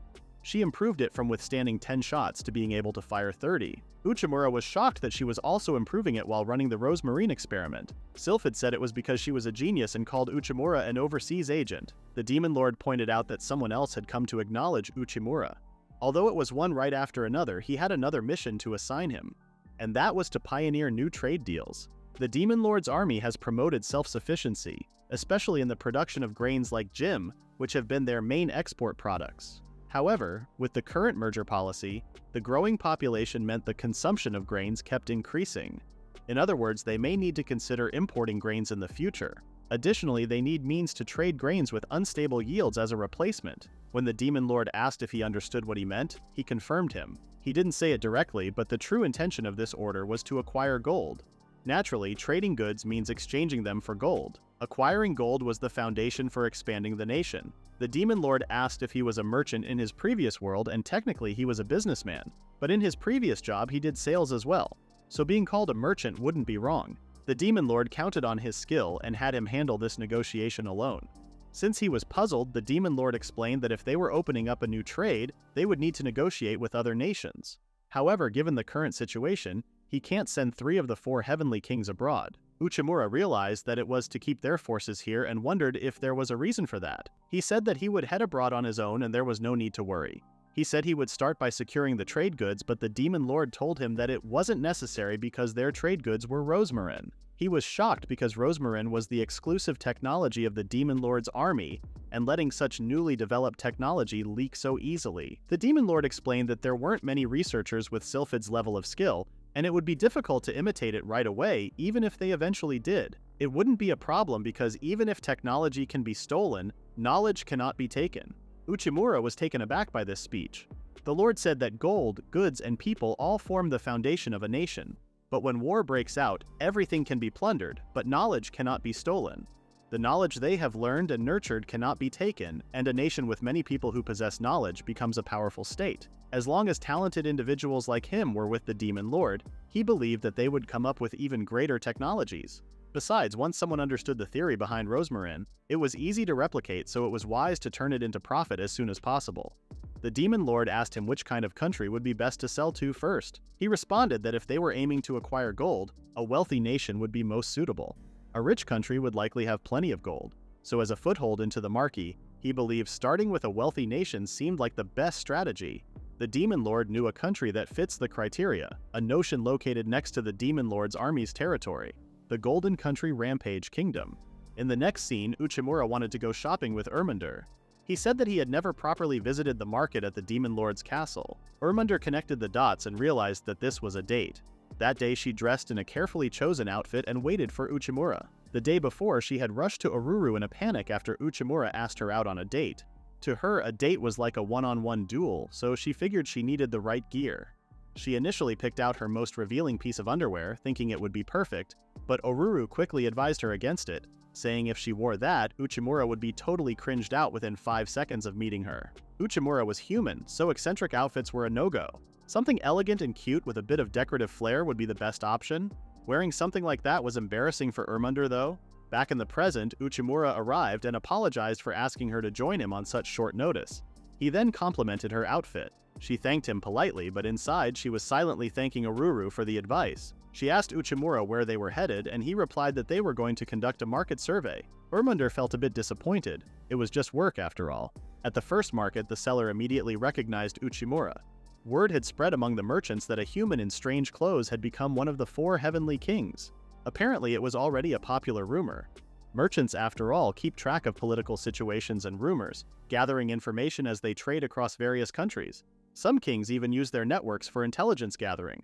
She improved it from withstanding 10 shots to being able to fire 30. Uchimura was shocked that she was also improving it while running the Rosemarin experiment. Sylphid said it was because she was a genius and called Uchimura an overseas agent. The Demon Lord pointed out that someone else had come to acknowledge Uchimura. Although it was one right after another, he had another mission to assign him, and that was to pioneer new trade deals. The Demon Lord's army has promoted self-sufficiency, especially in the production of grains like Jim, which have been their main export products. However, with the current merger policy, the growing population meant the consumption of grains kept increasing. In other words, they may need to consider importing grains in the future. Additionally, they need means to trade grains with unstable yields as a replacement. When the Demon Lord asked if he understood what he meant, he confirmed him. He didn't say it directly, but the true intention of this order was to acquire gold. Naturally, trading goods means exchanging them for gold. Acquiring gold was the foundation for expanding the nation. The Demon Lord asked if he was a merchant in his previous world, and technically he was a businessman. But in his previous job he did sales as well, so being called a merchant wouldn't be wrong. The Demon Lord counted on his skill and had him handle this negotiation alone. Since he was puzzled, the Demon Lord explained that if they were opening up a new trade, they would need to negotiate with other nations. However, given the current situation, he can't send 3 of the 4 heavenly kings abroad. Uchimura realized that it was to keep their forces here and wondered if there was a reason for that. He said that he would head abroad on his own and there was no need to worry. He said he would start by securing the trade goods, but the Demon Lord told him that it wasn't necessary because their trade goods were Rosemarin. He was shocked because Rosemarin was the exclusive technology of the Demon Lord's army, and letting such newly developed technology leak so easily. The Demon Lord explained that there weren't many researchers with Sylphid's level of skill, and it would be difficult to imitate it right away, even if they eventually did. It wouldn't be a problem because even if technology can be stolen, knowledge cannot be taken. Uchimura was taken aback by this speech. The Lord said that gold, goods, and people all form the foundation of a nation. But when war breaks out, everything can be plundered, but knowledge cannot be stolen. The knowledge they have learned and nurtured cannot be taken, and a nation with many people who possess knowledge becomes a powerful state. As long as talented individuals like him were with the Demon Lord, he believed that they would come up with even greater technologies. Besides, once someone understood the theory behind Rosemarin, it was easy to replicate, so it was wise to turn it into profit as soon as possible. The Demon Lord asked him which kind of country would be best to sell to first. He responded that if they were aiming to acquire gold, a wealthy nation would be most suitable. A rich country would likely have plenty of gold, so as a foothold into the market, he believed starting with a wealthy nation seemed like the best strategy. The Demon Lord knew a country that fits the criteria, a notion located next to the Demon Lord's army's territory, the Golden Country Rampage Kingdom. In the next scene, Uchimura wanted to go shopping with Ermander. He said that he had never properly visited the market at the Demon Lord's castle. Ermander connected the dots and realized that this was a date. That day she dressed in a carefully chosen outfit and waited for Uchimura. The day before, she had rushed to Oruru in a panic after Uchimura asked her out on a date. To her, a date was like a one-on-one duel, so she figured she needed the right gear. She initially picked out her most revealing piece of underwear, thinking it would be perfect, but Oruru quickly advised her against it, saying if she wore that, Uchimura would be totally cringed out within 5 seconds of meeting her. Uchimura was human, so eccentric outfits were a no-go. Something elegant and cute with a bit of decorative flair would be the best option. Wearing something like that was embarrassing for Ermander though. Back in the present, Uchimura arrived and apologized for asking her to join him on such short notice. He then complimented her outfit. She thanked him politely, but inside she was silently thanking Oruru for the advice. She asked Uchimura where they were headed, and he replied that they were going to conduct a market survey. Ermander felt a bit disappointed. It was just work after all. At the first market, the seller immediately recognized Uchimura. Word had spread among the merchants that a human in strange clothes had become one of the 4 heavenly kings. Apparently, it was already a popular rumor. Merchants, after all, keep track of political situations and rumors, gathering information as they trade across various countries. Some kings even use their networks for intelligence gathering.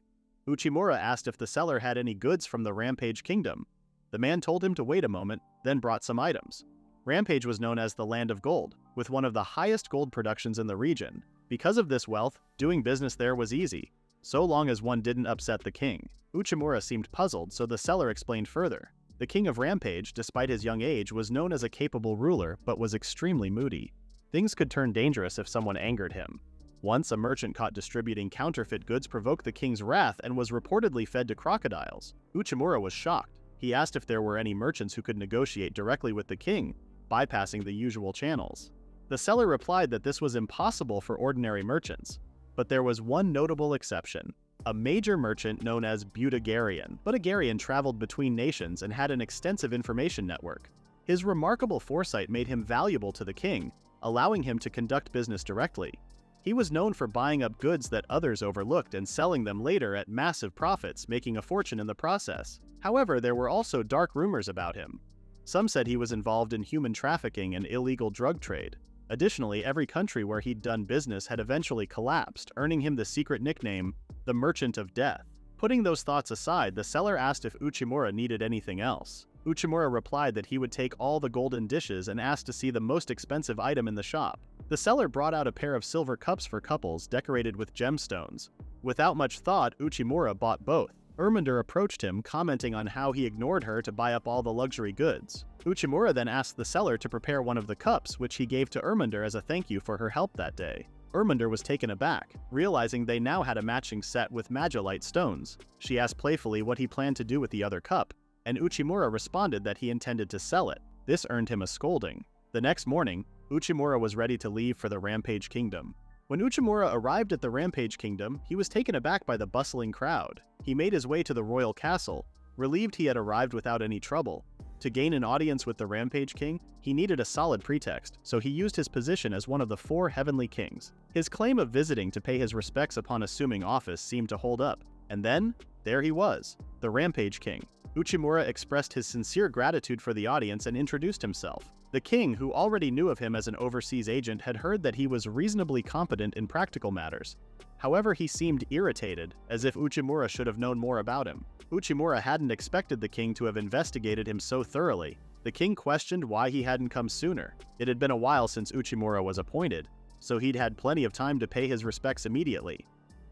Uchimura asked if the seller had any goods from the Rampage Kingdom. The man told him to wait a moment, then brought some items. Rampage was known as the Land of Gold, with one of the highest gold productions in the region. Because of this wealth, doing business there was easy, so long as one didn't upset the king. Uchimura seemed puzzled, so the seller explained further. The king of Rampage, despite his young age, was known as a capable ruler, but was extremely moody. Things could turn dangerous if someone angered him. Once, a merchant caught distributing counterfeit goods provoked the king's wrath and was reportedly fed to crocodiles. Uchimura was shocked. He asked if there were any merchants who could negotiate directly with the king, bypassing the usual channels. The seller replied that this was impossible for ordinary merchants, but there was one notable exception. A major merchant known as Butagarian. Butagarian traveled between nations and had an extensive information network. His remarkable foresight made him valuable to the king, allowing him to conduct business directly. He was known for buying up goods that others overlooked and selling them later at massive profits, making a fortune in the process. However, there were also dark rumors about him. Some said he was involved in human trafficking and illegal drug trade. Additionally, every country where he'd done business had eventually collapsed, earning him the secret nickname, the Merchant of Death. Putting those thoughts aside, the seller asked if Uchimura needed anything else. Uchimura replied that he would take all the golden dishes and asked to see the most expensive item in the shop. The seller brought out a pair of silver cups for couples decorated with gemstones. Without much thought, Uchimura bought both. Erminder approached him, commenting on how he ignored her to buy up all the luxury goods. Uchimura then asked the seller to prepare one of the cups, which he gave to Erminder as a thank you for her help that day. Erminder was taken aback, realizing they now had a matching set with magilite stones. She asked playfully what he planned to do with the other cup, and Uchimura responded that he intended to sell it. This earned him a scolding. The next morning, Uchimura was ready to leave for the Rampage Kingdom. When Uchimura arrived at the Rampage Kingdom, he was taken aback by the bustling crowd. He made his way to the royal castle, relieved he had arrived without any trouble. To gain an audience with the Rampage King, he needed a solid pretext, so he used his position as one of the 4 heavenly kings. His claim of visiting to pay his respects upon assuming office seemed to hold up. And then, there he was, the Rampage King. Uchimura expressed his sincere gratitude for the audience and introduced himself. The king, who already knew of him as an overseas agent, had heard that he was reasonably competent in practical matters. However, he seemed irritated, as if Uchimura should have known more about him. Uchimura hadn't expected the king to have investigated him so thoroughly. The king questioned why he hadn't come sooner. It had been a while since Uchimura was appointed, so he'd had plenty of time to pay his respects immediately.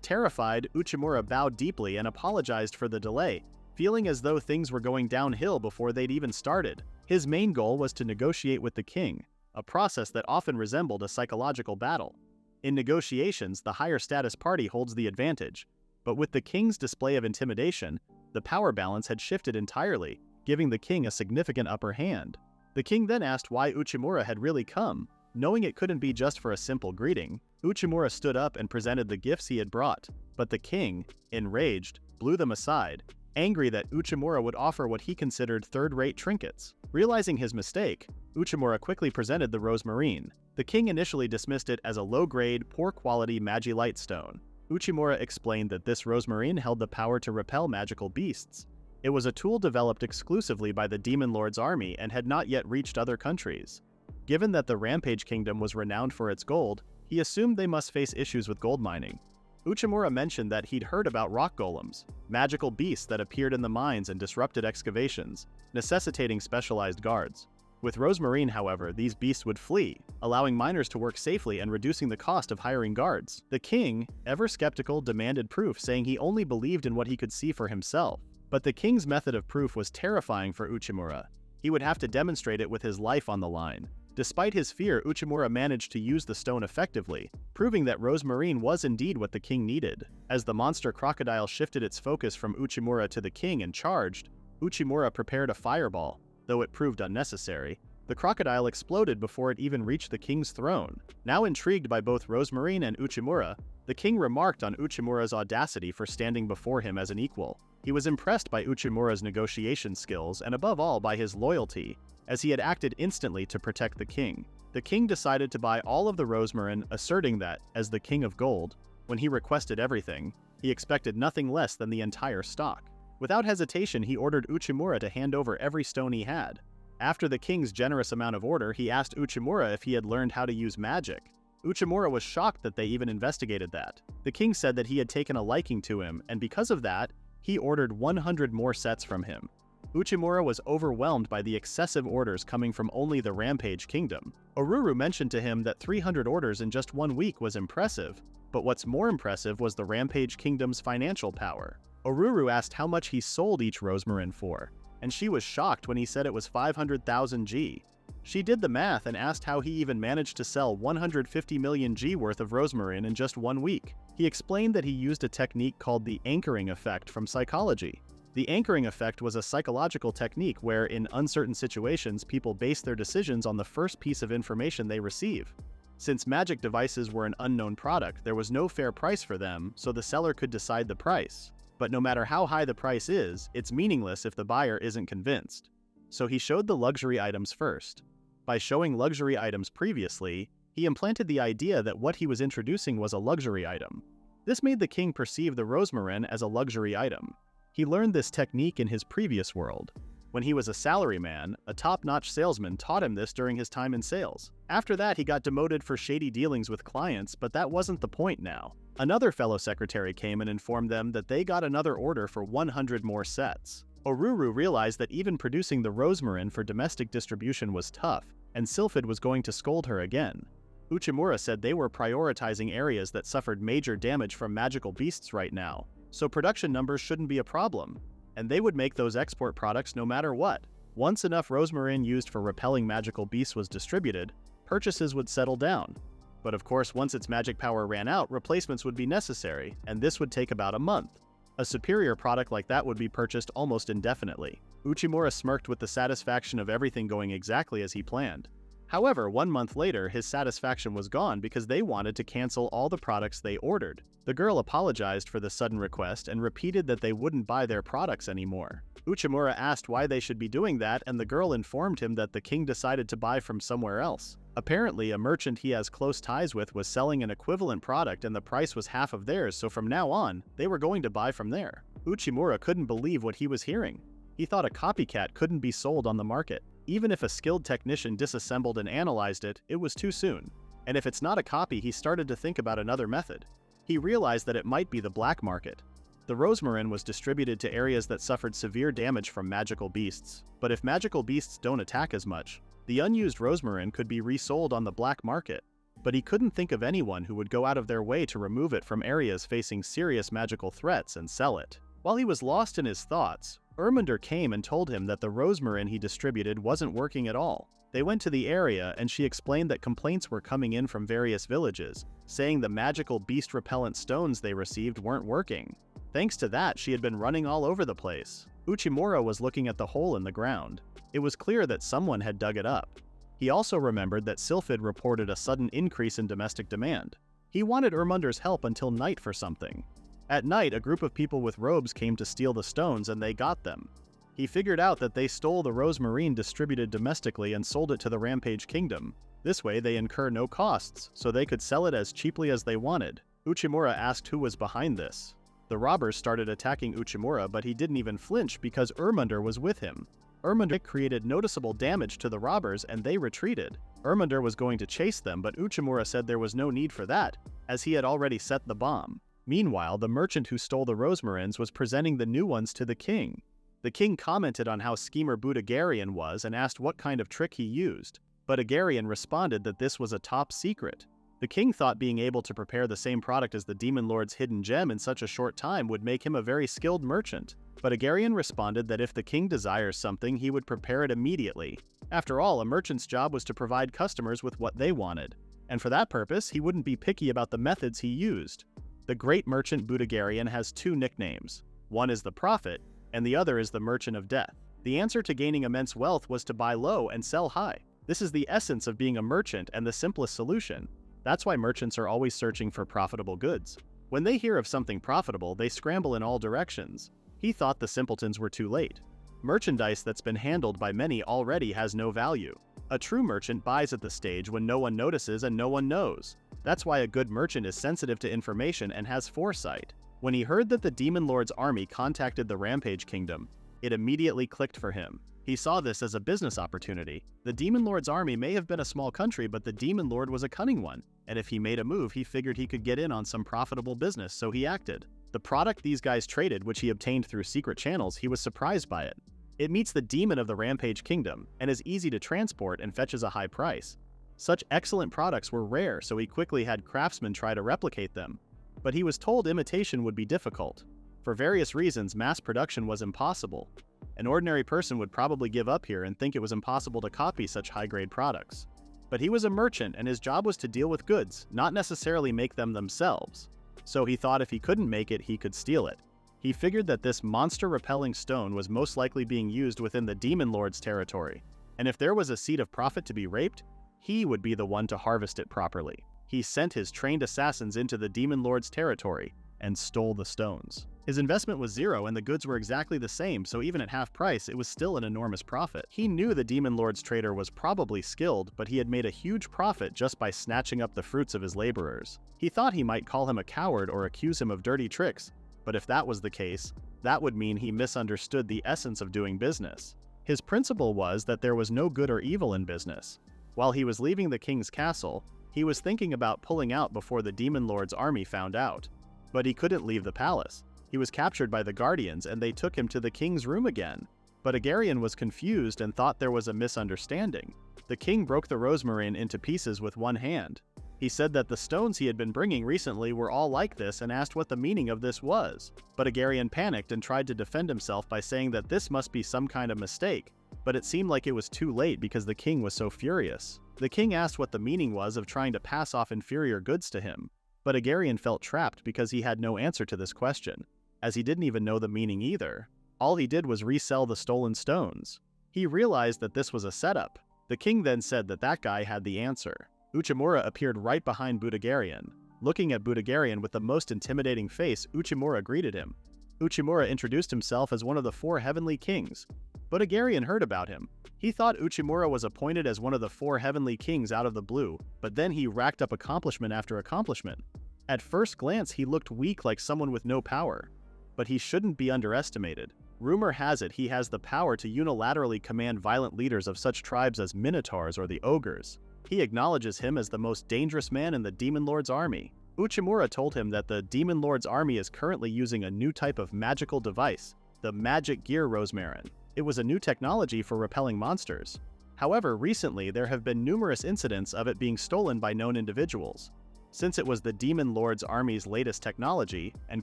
Terrified, Uchimura bowed deeply and apologized for the delay, feeling as though things were going downhill before they'd even started. His main goal was to negotiate with the king, a process that often resembled a psychological battle. In negotiations, the higher status party holds the advantage, but with the king's display of intimidation, the power balance had shifted entirely, giving the king a significant upper hand. The king then asked why Uchimura had really come. Knowing it couldn't be just for a simple greeting, Uchimura stood up and presented the gifts he had brought, but the king, enraged, blew them aside, angry that Uchimura would offer what he considered third-rate trinkets. Realizing his mistake, Uchimura quickly presented the Rosemarin. The king initially dismissed it as a low-grade, poor-quality magilite stone. Uchimura explained that this Rosemarin held the power to repel magical beasts. It was a tool developed exclusively by the Demon Lord's army and had not yet reached other countries. Given that the Rampage Kingdom was renowned for its gold, he assumed they must face issues with gold mining. Uchimura mentioned that he'd heard about rock golems, magical beasts that appeared in the mines and disrupted excavations, necessitating specialized guards. With Rosemarin, however, these beasts would flee, allowing miners to work safely and reducing the cost of hiring guards. The king, ever skeptical, demanded proof, saying he only believed in what he could see for himself. But the king's method of proof was terrifying for Uchimura. He would have to demonstrate it with his life on the line. Despite his fear, Uchimura managed to use the stone effectively, proving that Rosemarin was indeed what the king needed. As the monster crocodile shifted its focus from Uchimura to the king and charged, Uchimura prepared a fireball. Though it proved unnecessary, the crocodile exploded before it even reached the king's throne. Now intrigued by both Rosemarin and Uchimura, the king remarked on Uchimura's audacity for standing before him as an equal. He was impressed by Uchimura's negotiation skills and above all by his loyalty, as he had acted instantly to protect the king. The king decided to buy all of the Rosemarin, asserting that, as the king of gold, when he requested everything, he expected nothing less than the entire stock. Without hesitation, he ordered Uchimura to hand over every stone he had. After the king's generous amount of order, he asked Uchimura if he had learned how to use magic. Uchimura was shocked that they even investigated that. The king said that he had taken a liking to him, and because of that, he ordered 100 more sets from him. Uchimura was overwhelmed by the excessive orders coming from only the Rampage Kingdom. Oruru mentioned to him that 300 orders in just 1 week was impressive, but what's more impressive was the Rampage Kingdom's financial power. Oruru asked how much he sold each Rosemarin for, and she was shocked when he said it was 500,000 G. She did the math and asked how he even managed to sell 150 million G worth of Rosemarin in just 1 week. He explained that he used a technique called the anchoring effect from psychology. The anchoring effect was a psychological technique where, in uncertain situations, people base their decisions on the first piece of information they receive. Since magic devices were an unknown product, there was no fair price for them, so the seller could decide the price. But no matter how high the price is, it's meaningless if the buyer isn't convinced. So he showed the luxury items first. By showing luxury items previously, he implanted the idea that what he was introducing was a luxury item. This made the king perceive the Rosemarin as a luxury item. He learned this technique in his previous world. When he was a salaryman, a top-notch salesman taught him this during his time in sales. After that, he got demoted for shady dealings with clients, but that wasn't the point now. Another fellow secretary came and informed them that they got another order for 100 more sets. Oruru realized that even producing the Rosemarin for domestic distribution was tough, and Sylphid was going to scold her again. Uchimura said they were prioritizing areas that suffered major damage from magical beasts right now, so production numbers shouldn't be a problem, and they would make those export products no matter what. Once enough Rosemarin used for repelling magical beasts was distributed, purchases would settle down. But of course, once its magic power ran out, replacements would be necessary, and this would take about a month. A superior product like that would be purchased almost indefinitely. Uchimura smirked with the satisfaction of everything going exactly as he planned. However, 1 month later, his satisfaction was gone because they wanted to cancel all the products they ordered. The girl apologized for the sudden request and repeated that they wouldn't buy their products anymore. Uchimura asked why they should be doing that, and the girl informed him that the king decided to buy from somewhere else. Apparently, a merchant he has close ties with was selling an equivalent product and the price was half of theirs, so from now on, they were going to buy from there. Uchimura couldn't believe what he was hearing. He thought a copycat couldn't be sold on the market. Even if a skilled technician disassembled and analyzed it, it was too soon. And if it's not a copy, he started to think about another method. He realized that it might be the black market. The Rosemarin was distributed to areas that suffered severe damage from magical beasts. But if magical beasts don't attack as much, the unused Rosemarin could be resold on the black market. But he couldn't think of anyone who would go out of their way to remove it from areas facing serious magical threats and sell it. While he was lost in his thoughts, Erminder came and told him that the Rosemarin he distributed wasn't working at all. They went to the area and she explained that complaints were coming in from various villages, saying the magical beast repellent stones they received weren't working. Thanks to that, she had been running all over the place. Uchimura was looking at the hole in the ground. It was clear that someone had dug it up. He also remembered that Sylphid reported a sudden increase in domestic demand. He wanted Erminder's help until night for something. At night, a group of people with robes came to steal the stones and they got them. He figured out that they stole the Rosemarin distributed domestically and sold it to the Rampage Kingdom. This way they incur no costs, so they could sell it as cheaply as they wanted. Uchimura asked who was behind this. The robbers started attacking Uchimura, but he didn't even flinch because Erminder was with him. Erminder created noticeable damage to the robbers and they retreated. Erminder was going to chase them, but Uchimura said there was no need for that, as he had already set the bomb. Meanwhile, the merchant who stole the Rosemarins was presenting the new ones to the king. The king commented on how schemer Budagarian was and asked what kind of trick he used, but Agarian responded that this was a top secret. The king thought being able to prepare the same product as the Demon Lord's hidden gem in such a short time would make him a very skilled merchant, but Agarian responded that if the king desires something, he would prepare it immediately. After all, a merchant's job was to provide customers with what they wanted, and for that purpose, he wouldn't be picky about the methods he used. The great merchant Budagarian has two nicknames. One is the Prophet, and the other is the Merchant of Death. The answer to gaining immense wealth was to buy low and sell high. This is the essence of being a merchant and the simplest solution. That's why merchants are always searching for profitable goods. When they hear of something profitable, they scramble in all directions. He thought the simpletons were too late. Merchandise that's been handled by many already has no value. A true merchant buys at the stage when no one notices and no one knows. That's why a good merchant is sensitive to information and has foresight. When he heard that the Demon Lord's army contacted the Rampage Kingdom, it immediately clicked for him. He saw this as a business opportunity. The Demon Lord's army may have been a small country, but the Demon Lord was a cunning one, and if he made a move, he figured he could get in on some profitable business, so he acted. The product these guys traded, which he obtained through secret channels, he was surprised by it. It meets the demon of the Rampage Kingdom, and is easy to transport and fetches a high price. Such excellent products were rare, so he quickly had craftsmen try to replicate them. But he was told imitation would be difficult. For various reasons, mass production was impossible. An ordinary person would probably give up here and think it was impossible to copy such high-grade products. But he was a merchant and his job was to deal with goods, not necessarily make them themselves. So he thought if he couldn't make it, he could steal it. He figured that this monster-repelling stone was most likely being used within the Demon Lord's territory, and if there was a seed of profit to be raped, he would be the one to harvest it properly. He sent his trained assassins into the Demon Lord's territory and stole the stones. His investment was zero and the goods were exactly the same, so even at half price, it was still an enormous profit. He knew the Demon Lord's trader was probably skilled, but he had made a huge profit just by snatching up the fruits of his laborers. He thought he might call him a coward or accuse him of dirty tricks, but if that was the case, that would mean he misunderstood the essence of doing business. His principle was that there was no good or evil in business. While he was leaving the king's castle, he was thinking about pulling out before the Demon Lord's army found out. But he couldn't leave the palace. He was captured by the guardians and they took him to the king's room again. But Agarian was confused and thought there was a misunderstanding. The king broke the Rosemarin into pieces with one hand. He said that the stones he had been bringing recently were all like this and asked what the meaning of this was. But Agarian panicked and tried to defend himself by saying that this must be some kind of mistake. But it seemed like it was too late because the king was so furious. The king asked what the meaning was of trying to pass off inferior goods to him. But Agarian felt trapped because he had no answer to this question, as he didn't even know the meaning either. All he did was resell the stolen stones. He realized that this was a setup. The king then said that that guy had the answer. Uchimura appeared right behind Budagarian. Looking at Budagarian with the most intimidating face, Uchimura greeted him. Uchimura introduced himself as one of the 4 heavenly kings. Budagarian heard about him. He thought Uchimura was appointed as one of the 4 heavenly kings out of the blue, but then he racked up accomplishment after accomplishment. At first glance, he looked weak like someone with no power. But he shouldn't be underestimated. Rumor has it he has the power to unilaterally command violent leaders of such tribes as Minotaurs or the Ogres. He acknowledges him as the most dangerous man in the Demon Lord's army. Uchimura told him that the Demon Lord's army is currently using a new type of magical device, the Magic Gear Rosemarin. It was a new technology for repelling monsters. However, recently there have been numerous incidents of it being stolen by known individuals. Since it was the Demon Lord's army's latest technology, and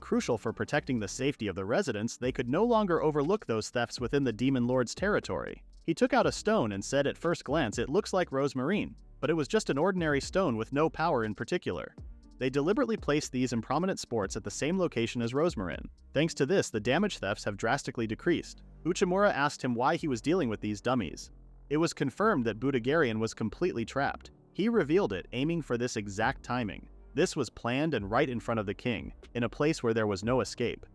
crucial for protecting the safety of the residents, they could no longer overlook those thefts within the Demon Lord's territory. He took out a stone and said at first glance it looks like Rosemarin, but it was just an ordinary stone with no power in particular. They deliberately placed these in prominent spots at the same location as Rosemarin. Thanks to this, the damage thefts have drastically decreased. Uchimura asked him why he was dealing with these dummies. It was confirmed that Budagarian was completely trapped. He revealed it, aiming for this exact timing. This was planned and right in front of the king, in a place where there was no escape.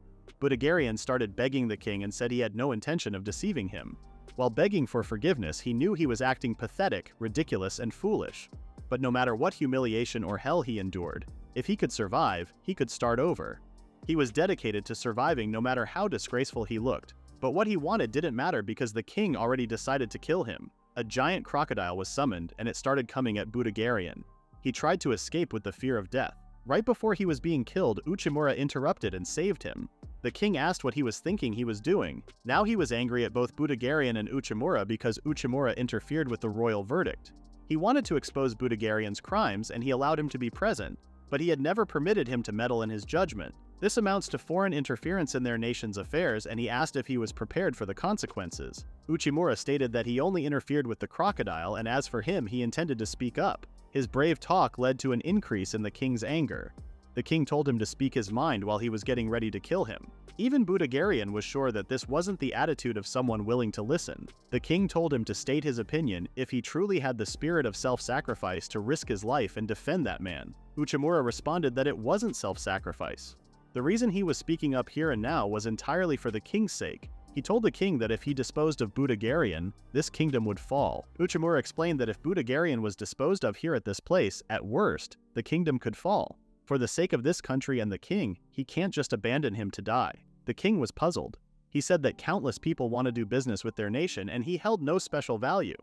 Budagarian started begging the king and said he had no intention of deceiving him. While begging for forgiveness, he knew he was acting pathetic, ridiculous, and foolish. But no matter what humiliation or hell he endured, if he could survive, he could start over. He was dedicated to surviving no matter how disgraceful he looked. But what he wanted didn't matter because the king already decided to kill him. A giant crocodile was summoned and it started coming at Budagarian. He tried to escape with the fear of death. Right before he was being killed, Uchimura interrupted and saved him. The king asked what he was thinking he was doing. Now he was angry at both Budagarian and Uchimura because Uchimura interfered with the royal verdict. He wanted to expose Budagarian's crimes and he allowed him to be present, but he had never permitted him to meddle in his judgment. This amounts to foreign interference in their nation's affairs, and he asked if he was prepared for the consequences. Uchimura stated that he only interfered with the crocodile, and as for him, he intended to speak up. His brave talk led to an increase in the king's anger. The king told him to speak his mind while he was getting ready to kill him. Even Budagarian was sure that this wasn't the attitude of someone willing to listen. The king told him to state his opinion if he truly had the spirit of self-sacrifice to risk his life and defend that man. Uchimura responded that it wasn't self-sacrifice. The reason he was speaking up here and now was entirely for the king's sake. He told the king that if he disposed of Budagarian, this kingdom would fall. Uchimura explained that if Budagarian was disposed of here at this place, at worst, the kingdom could fall. For the sake of this country and the king, he can't just abandon him to die. The king was puzzled. He said that countless people want to do business with their nation and he held no special value.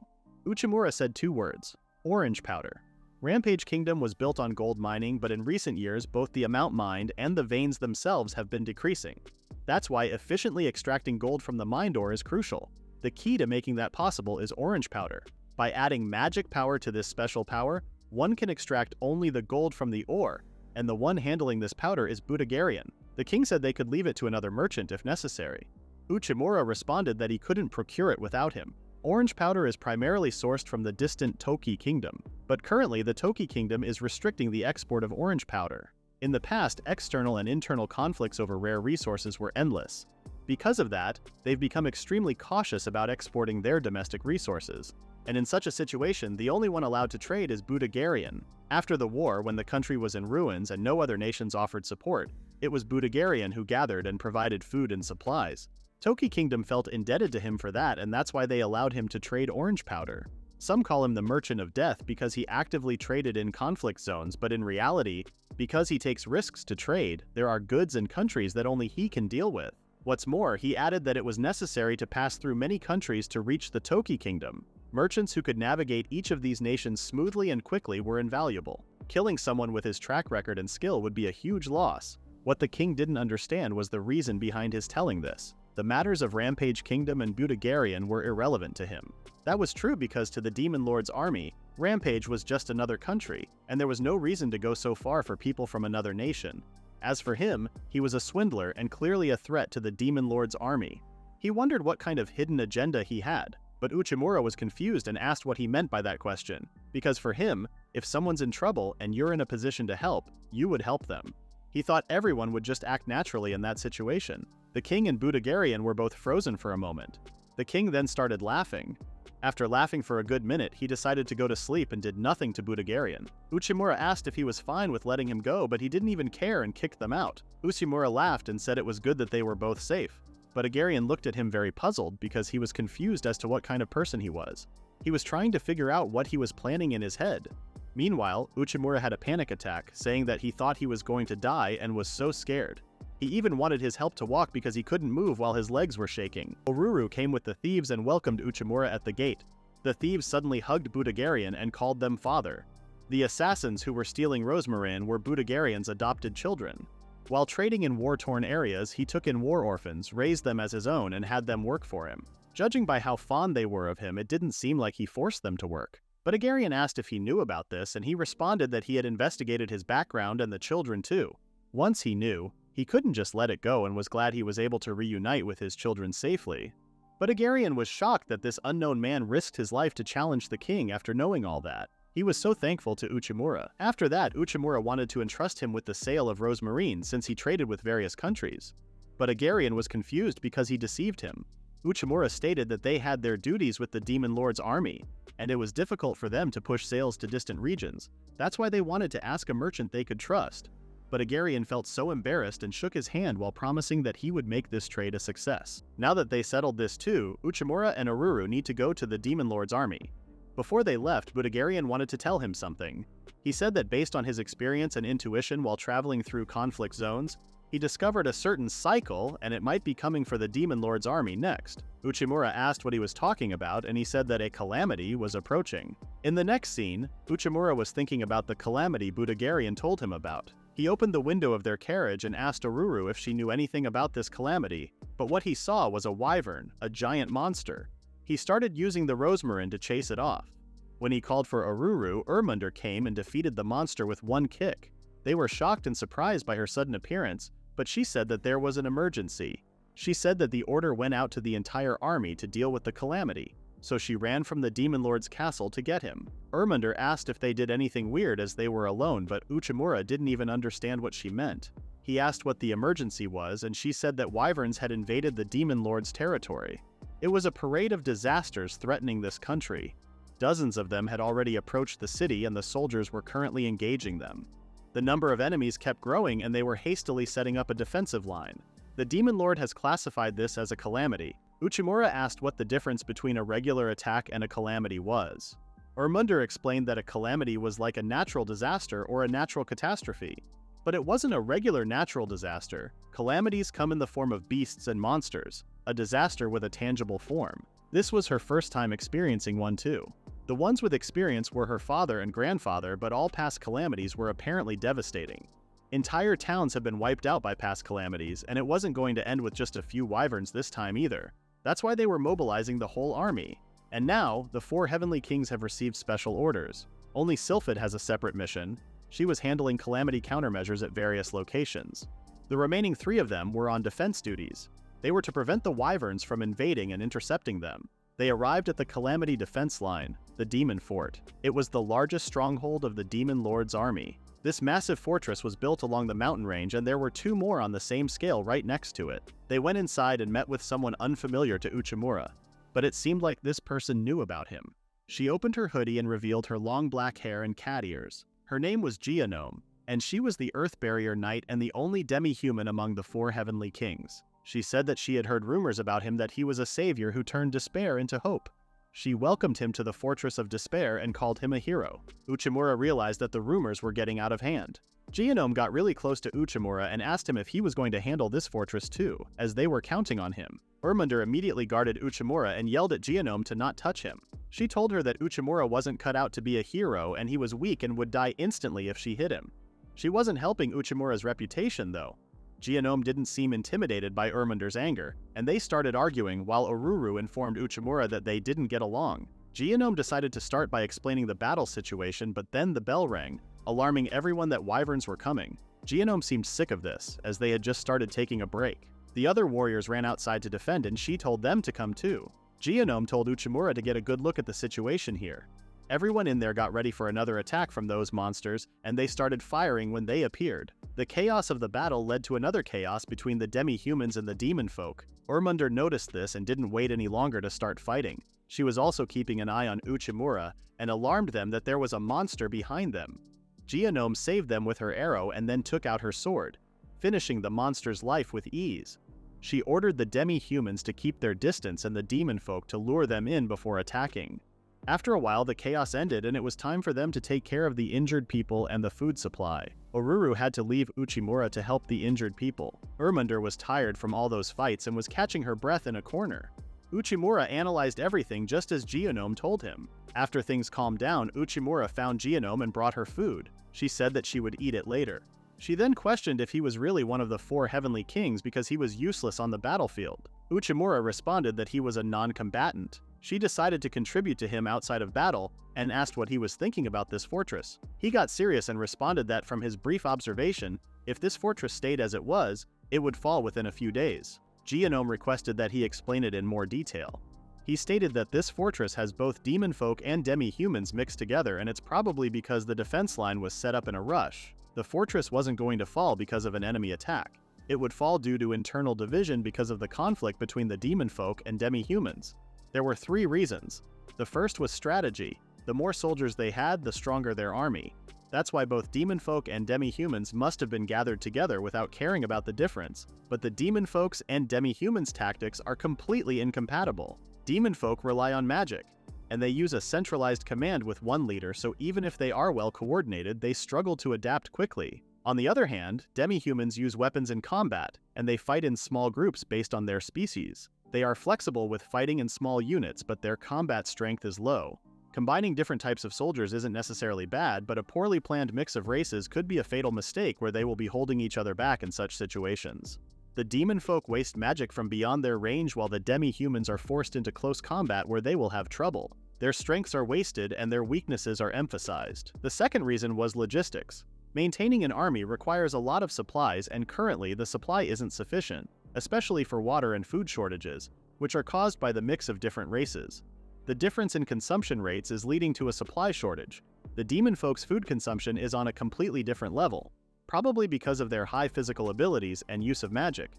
Uchimura said 2 words: orange powder. Rampage Kingdom was built on gold mining, but in recent years, both the amount mined and the veins themselves have been decreasing. That's why efficiently extracting gold from the mined ore is crucial. The key to making that possible is orange powder. By adding magic power to this special power, one can extract only the gold from the ore, and the one handling this powder is Budagarian. The king said they could leave it to another merchant if necessary. Uchimura responded that he couldn't procure it without him. Orange powder is primarily sourced from the distant Toki Kingdom, but currently the Toki Kingdom is restricting the export of orange powder. In the past, external and internal conflicts over rare resources were endless. Because of that, they've become extremely cautious about exporting their domestic resources. And in such a situation, the only one allowed to trade is Budagarian. After the war, when the country was in ruins and no other nations offered support, it was Budagarian who gathered and provided food and supplies. Toki Kingdom felt indebted to him for that, and that's why they allowed him to trade orange powder. Some call him the Merchant of Death because he actively traded in conflict zones, but in reality, because he takes risks to trade, there are goods and countries that only he can deal with. What's more, he added that it was necessary to pass through many countries to reach the Toki Kingdom. Merchants who could navigate each of these nations smoothly and quickly were invaluable. Killing someone with his track record and skill would be a huge loss. What the king didn't understand was the reason behind his telling this. The matters of Rampage Kingdom and Budagarian were irrelevant to him. That was true because to the Demon Lord's army, Rampage was just another country, and there was no reason to go so far for people from another nation. As for him, he was a swindler and clearly a threat to the Demon Lord's army. He wondered what kind of hidden agenda he had, but Uchimura was confused and asked what he meant by that question, because for him, if someone's in trouble and you're in a position to help, you would help them. He thought everyone would just act naturally in that situation. The king and Budagarian were both frozen for a moment. The king then started laughing. After laughing for a good minute, he decided to go to sleep and did nothing to Budagarian. Uchimura asked if he was fine with letting him go, but he didn't even care and kicked them out. Uchimura laughed and said it was good that they were both safe. Budagarian looked at him very puzzled because he was confused as to what kind of person he was. He was trying to figure out what he was planning in his head. Meanwhile, Uchimura had a panic attack, saying that he thought he was going to die and was so scared. He even wanted his help to walk because he couldn't move while his legs were shaking. Oruru came with the thieves and welcomed Uchimura at the gate. The thieves suddenly hugged Budagarian and called them father. The assassins who were stealing Rosemarin were Budagarian's adopted children. While trading in war-torn areas, he took in war orphans, raised them as his own, and had them work for him. Judging by how fond they were of him, it didn't seem like he forced them to work. Budagarian asked if he knew about this, and he responded that he had investigated his background and the children too. Once he knew, he couldn't just let it go and was glad he was able to reunite with his children safely. Budagarian was shocked that this unknown man risked his life to challenge the king after knowing all that. He was so thankful to Uchimura. After that, Uchimura wanted to entrust him with the sale of Rosemarin since he traded with various countries. Budagarian was confused because he deceived him. Uchimura stated that they had their duties with the Demon Lord's army, and it was difficult for them to push sales to distant regions. That's why they wanted to ask a merchant they could trust. Budagarian felt so embarrassed and shook his hand while promising that he would make this trade a success. Now that they settled this too, Uchimura and Oruru need to go to the Demon Lord's army. Before they left, Budagarian wanted to tell him something. He said that based on his experience and intuition while traveling through conflict zones, he discovered a certain cycle and it might be coming for the Demon Lord's army next. Uchimura asked what he was talking about and he said that a calamity was approaching. In the next scene, Uchimura was thinking about the calamity Budagarian told him about. He opened the window of their carriage and asked Oruru if she knew anything about this calamity, but what he saw was a wyvern, a giant monster. He started using the Rosemarin to chase it off. When he called for Oruru, Ermunder came and defeated the monster with one kick. They were shocked and surprised by her sudden appearance, but she said that there was an emergency. She said that the order went out to the entire army to deal with the calamity, so she ran from the Demon Lord's castle to get him. Ermunder asked if they did anything weird as they were alone, but Uchimura didn't even understand what she meant. He asked what the emergency was, and she said that wyverns had invaded the Demon Lord's territory. It was a parade of disasters threatening this country. Dozens of them had already approached the city and the soldiers were currently engaging them. The number of enemies kept growing and they were hastily setting up a defensive line. The Demon Lord has classified this as a calamity. Uchimura asked what the difference between a regular attack and a calamity was. Ermunder explained that a calamity was like a natural disaster or a natural catastrophe. But it wasn't a regular natural disaster. Calamities come in the form of beasts and monsters, a disaster with a tangible form. This was her first time experiencing one too. The ones with experience were her father and grandfather, but all past calamities were apparently devastating. Entire towns have been wiped out by past calamities, and it wasn't going to end with just a few wyverns this time either. That's why they were mobilizing the whole army. And now, the 4 Heavenly Kings have received special orders. Only Sylphid has a separate mission. She was handling calamity countermeasures at various locations. The remaining 3 of them were on defense duties. They were to prevent the wyverns from invading and intercepting them. They arrived at the Calamity defense line, the Demon Fort. It was the largest stronghold of the Demon Lord's army. This massive fortress was built along the mountain range and there were 2 more on the same scale right next to it. They went inside and met with someone unfamiliar to Uchimura, but it seemed like this person knew about him. She opened her hoodie and revealed her long black hair and cat ears. Her name was Geonome, and she was the Earth Barrier Knight and the only demi-human among the 4 Heavenly Kings. She said that she had heard rumors about him that he was a savior who turned despair into hope. She welcomed him to the Fortress of Despair and called him a hero. Uchimura realized that the rumors were getting out of hand. Geonome got really close to Uchimura and asked him if he was going to handle this fortress too, as they were counting on him. Irminder immediately guarded Uchimura and yelled at Geonome to not touch him. She told her that Uchimura wasn't cut out to be a hero and he was weak and would die instantly if she hit him. She wasn't helping Uchimura's reputation though. Geonome didn't seem intimidated by Irminder's anger, and they started arguing while Oruru informed Uchimura that they didn't get along. Geonome decided to start by explaining the battle situation, but then the bell rang, alarming everyone that wyverns were coming. Geonome seemed sick of this, as they had just started taking a break. The other warriors ran outside to defend and she told them to come too. Geonome told Uchimura to get a good look at the situation here. Everyone in there got ready for another attack from those monsters, and they started firing when they appeared. The chaos of the battle led to another chaos between the demi-humans and the demon folk. Irminder noticed this and didn't wait any longer to start fighting. She was also keeping an eye on Uchimura and alarmed them that there was a monster behind them. Geonome saved them with her arrow and then took out her sword, finishing the monster's life with ease. She ordered the demi-humans to keep their distance and the demon folk to lure them in before attacking. After a while, the chaos ended and it was time for them to take care of the injured people and the food supply. Oruru had to leave Uchimura to help the injured people. Irminder was tired from all those fights and was catching her breath in a corner. Uchimura analyzed everything just as Geonome told him. After things calmed down, Uchimura found Geonome and brought her food. She said that she would eat it later. She then questioned if he was really one of the 4 heavenly kings because he was useless on the battlefield. Uchimura responded that he was a non-combatant. She decided to contribute to him outside of battle and asked what he was thinking about this fortress. He got serious and responded that from his brief observation, if this fortress stayed as it was, it would fall within a few days. Geonome requested that he explain it in more detail. He stated that this fortress has both demon folk and demi-humans mixed together, and it's probably because the defense line was set up in a rush. The fortress wasn't going to fall because of an enemy attack. It would fall due to internal division because of the conflict between the demon folk and demi-humans. There were 3 reasons. The first was strategy. The more soldiers they had, the stronger their army. That's why both demon folk and demi-humans must have been gathered together without caring about the difference. But the demon folks and demi-humans tactics are completely incompatible. Demon folk rely on magic, and they use a centralized command with one leader, so even if they are well coordinated, they struggle to adapt quickly. On the other hand, demi-humans use weapons in combat, and they fight in small groups based on their species. They are flexible with fighting in small units, but their combat strength is low. Combining different types of soldiers isn't necessarily bad, but a poorly planned mix of races could be a fatal mistake where they will be holding each other back in such situations. The demon folk waste magic from beyond their range while the demi-humans are forced into close combat where they will have trouble. Their strengths are wasted and their weaknesses are emphasized. The second reason was logistics. Maintaining an army requires a lot of supplies, and currently the supply isn't sufficient, especially for water and food shortages, which are caused by the mix of different races. The difference in consumption rates is leading to a supply shortage. The demon folks' food consumption is on a completely different level, probably because of their high physical abilities and use of magic.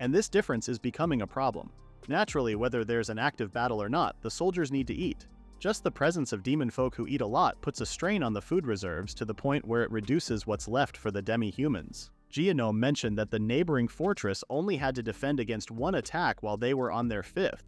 And this difference is becoming a problem. Naturally, whether there's an active battle or not, the soldiers need to eat. Just the presence of demon folk who eat a lot puts a strain on the food reserves to the point where it reduces what's left for the demi-humans. Geonome mentioned that the neighboring fortress only had to defend against 1 attack while they were on their 5th.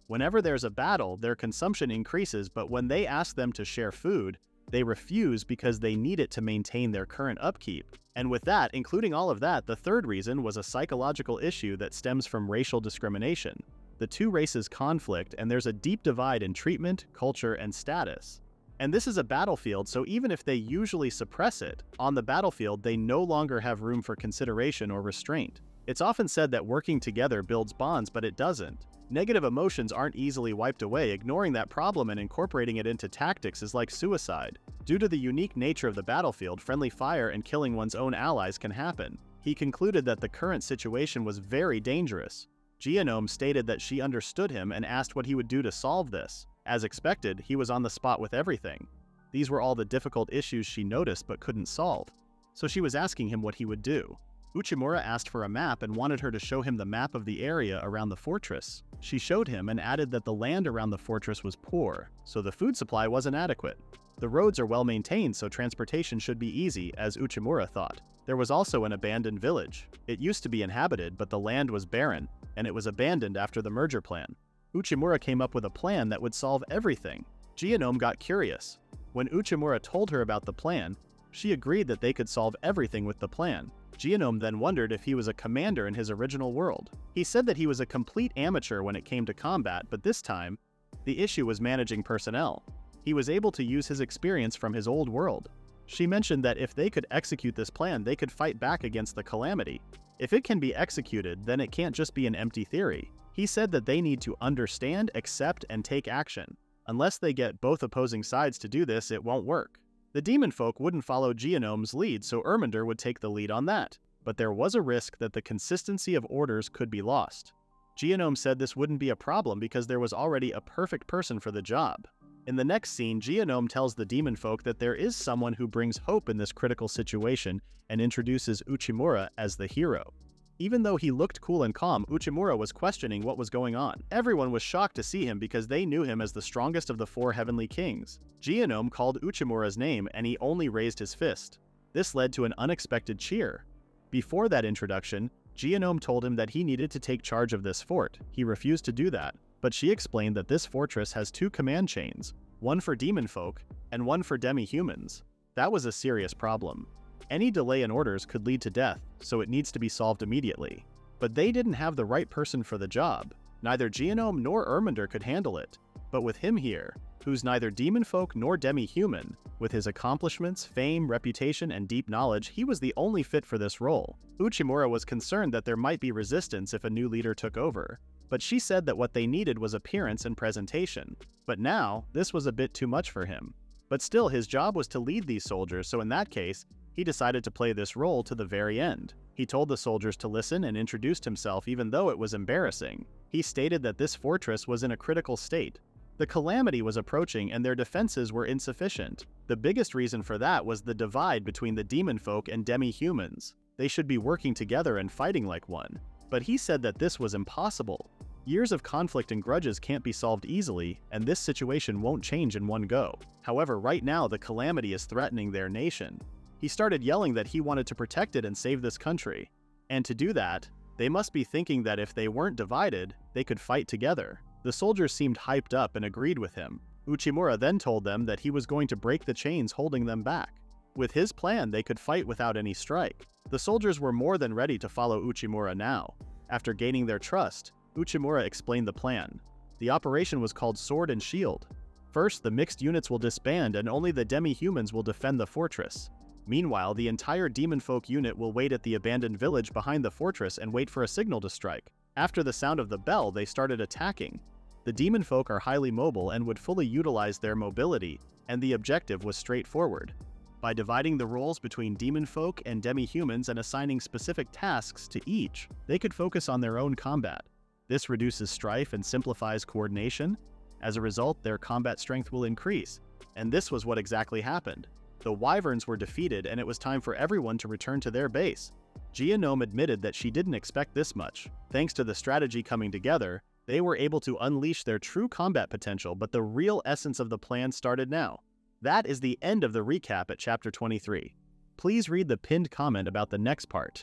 Whenever there's a battle, their consumption increases, but when they ask them to share food, they refuse because they need it to maintain their current upkeep. And with that, including all of that, the third reason was a psychological issue that stems from racial discrimination. The 2 races conflict, and there's a deep divide in treatment, culture, and status. And this is a battlefield, so even if they usually suppress it, on the battlefield they no longer have room for consideration or restraint. It's often said that working together builds bonds, but it doesn't. Negative emotions aren't easily wiped away. Ignoring that problem and incorporating it into tactics is like suicide. Due to the unique nature of the battlefield, friendly fire and killing one's own allies can happen. He concluded that the current situation was very dangerous. Geonome stated that she understood him and asked what he would do to solve this. As expected, he was on the spot with everything. These were all the difficult issues she noticed but couldn't solve. So she was asking him what he would do. Uchimura asked for a map and wanted her to show him the map of the area around the fortress. She showed him and added that the land around the fortress was poor, so the food supply wasn't adequate. The roads are well maintained, so transportation should be easy, as Uchimura thought. There was also an abandoned village. It used to be inhabited, but the land was barren, and it was abandoned after the merger plan. Uchimura came up with a plan that would solve everything. Geonome got curious. When Uchimura told her about the plan, She agreed that they could solve everything with the plan. Genome then wondered if he was a commander in his original world. He said that he was a complete amateur when it came to combat, but this time, the issue was managing personnel. He was able to use his experience from his old world. She mentioned that if they could execute this plan, they could fight back against the Calamity. If it can be executed, then it can't just be an empty theory. He said that they need to understand, accept, and take action. Unless they get both opposing sides to do this, it won't work. The demon folk wouldn't follow Genome's lead, so Erminder would take the lead on that. But there was a risk that the consistency of orders could be lost. Genome said this wouldn't be a problem because there was already a perfect person for the job. In the next scene, Genome tells the demon folk that there is someone who brings hope in this critical situation and introduces Uchimura as the hero. Even though he looked cool and calm, Uchimura was questioning what was going on. Everyone was shocked to see him because they knew him as the strongest of the 4 heavenly kings. Genome called Uchimura's name and he only raised his fist. This led to an unexpected cheer. Before that introduction, Genome told him that he needed to take charge of this fort. He refused to do that, but she explained that this fortress has 2 command chains, one for demon folk and one for demi-humans. That was a serious problem. Any delay in orders could lead to death, so it needs to be solved immediately. But they didn't have the right person for the job. Neither Genome nor Erminder could handle it. But with him here, who's neither demon folk nor demi-human, with his accomplishments, fame, reputation, and deep knowledge, he was the only fit for this role. Uchimura was concerned that there might be resistance if a new leader took over. But she said that what they needed was appearance and presentation. But now, this was a bit too much for him. But still, his job was to lead these soldiers, so in that case, he decided to play this role to the very end. He told the soldiers to listen and introduced himself even though it was embarrassing. He stated that this fortress was in a critical state. The Calamity was approaching and their defenses were insufficient. The biggest reason for that was the divide between the demon folk and demi-humans. They should be working together and fighting like one. But he said that this was impossible. Years of conflict and grudges can't be solved easily, and this situation won't change in one go. However, right now the Calamity is threatening their nation. He started yelling that he wanted to protect it and save this country. And to do that, they must be thinking that if they weren't divided, they could fight together. The soldiers seemed hyped up and agreed with him. Uchimura then told them that he was going to break the chains holding them back. With his plan, they could fight without any strike. The soldiers were more than ready to follow Uchimura now. After gaining their trust, Uchimura explained the plan. The operation was called Sword and Shield. First, the mixed units will disband and only the demi-humans will defend the fortress. Meanwhile, the entire demon folk unit will wait at the abandoned village behind the fortress and wait for a signal to strike. After the sound of the bell, they started attacking. The demon folk are highly mobile and would fully utilize their mobility, and the objective was straightforward. By dividing the roles between demon folk and demi-humans and assigning specific tasks to each, they could focus on their own combat. This reduces strife and simplifies coordination. As a result, their combat strength will increase, and this was what exactly happened. The wyverns were defeated and it was time for everyone to return to their base. Genome admitted that she didn't expect this much. Thanks to the strategy coming together, they were able to unleash their true combat potential, but the real essence of the plan started now. That is the end of the recap at Chapter 23. Please read the pinned comment about the next part.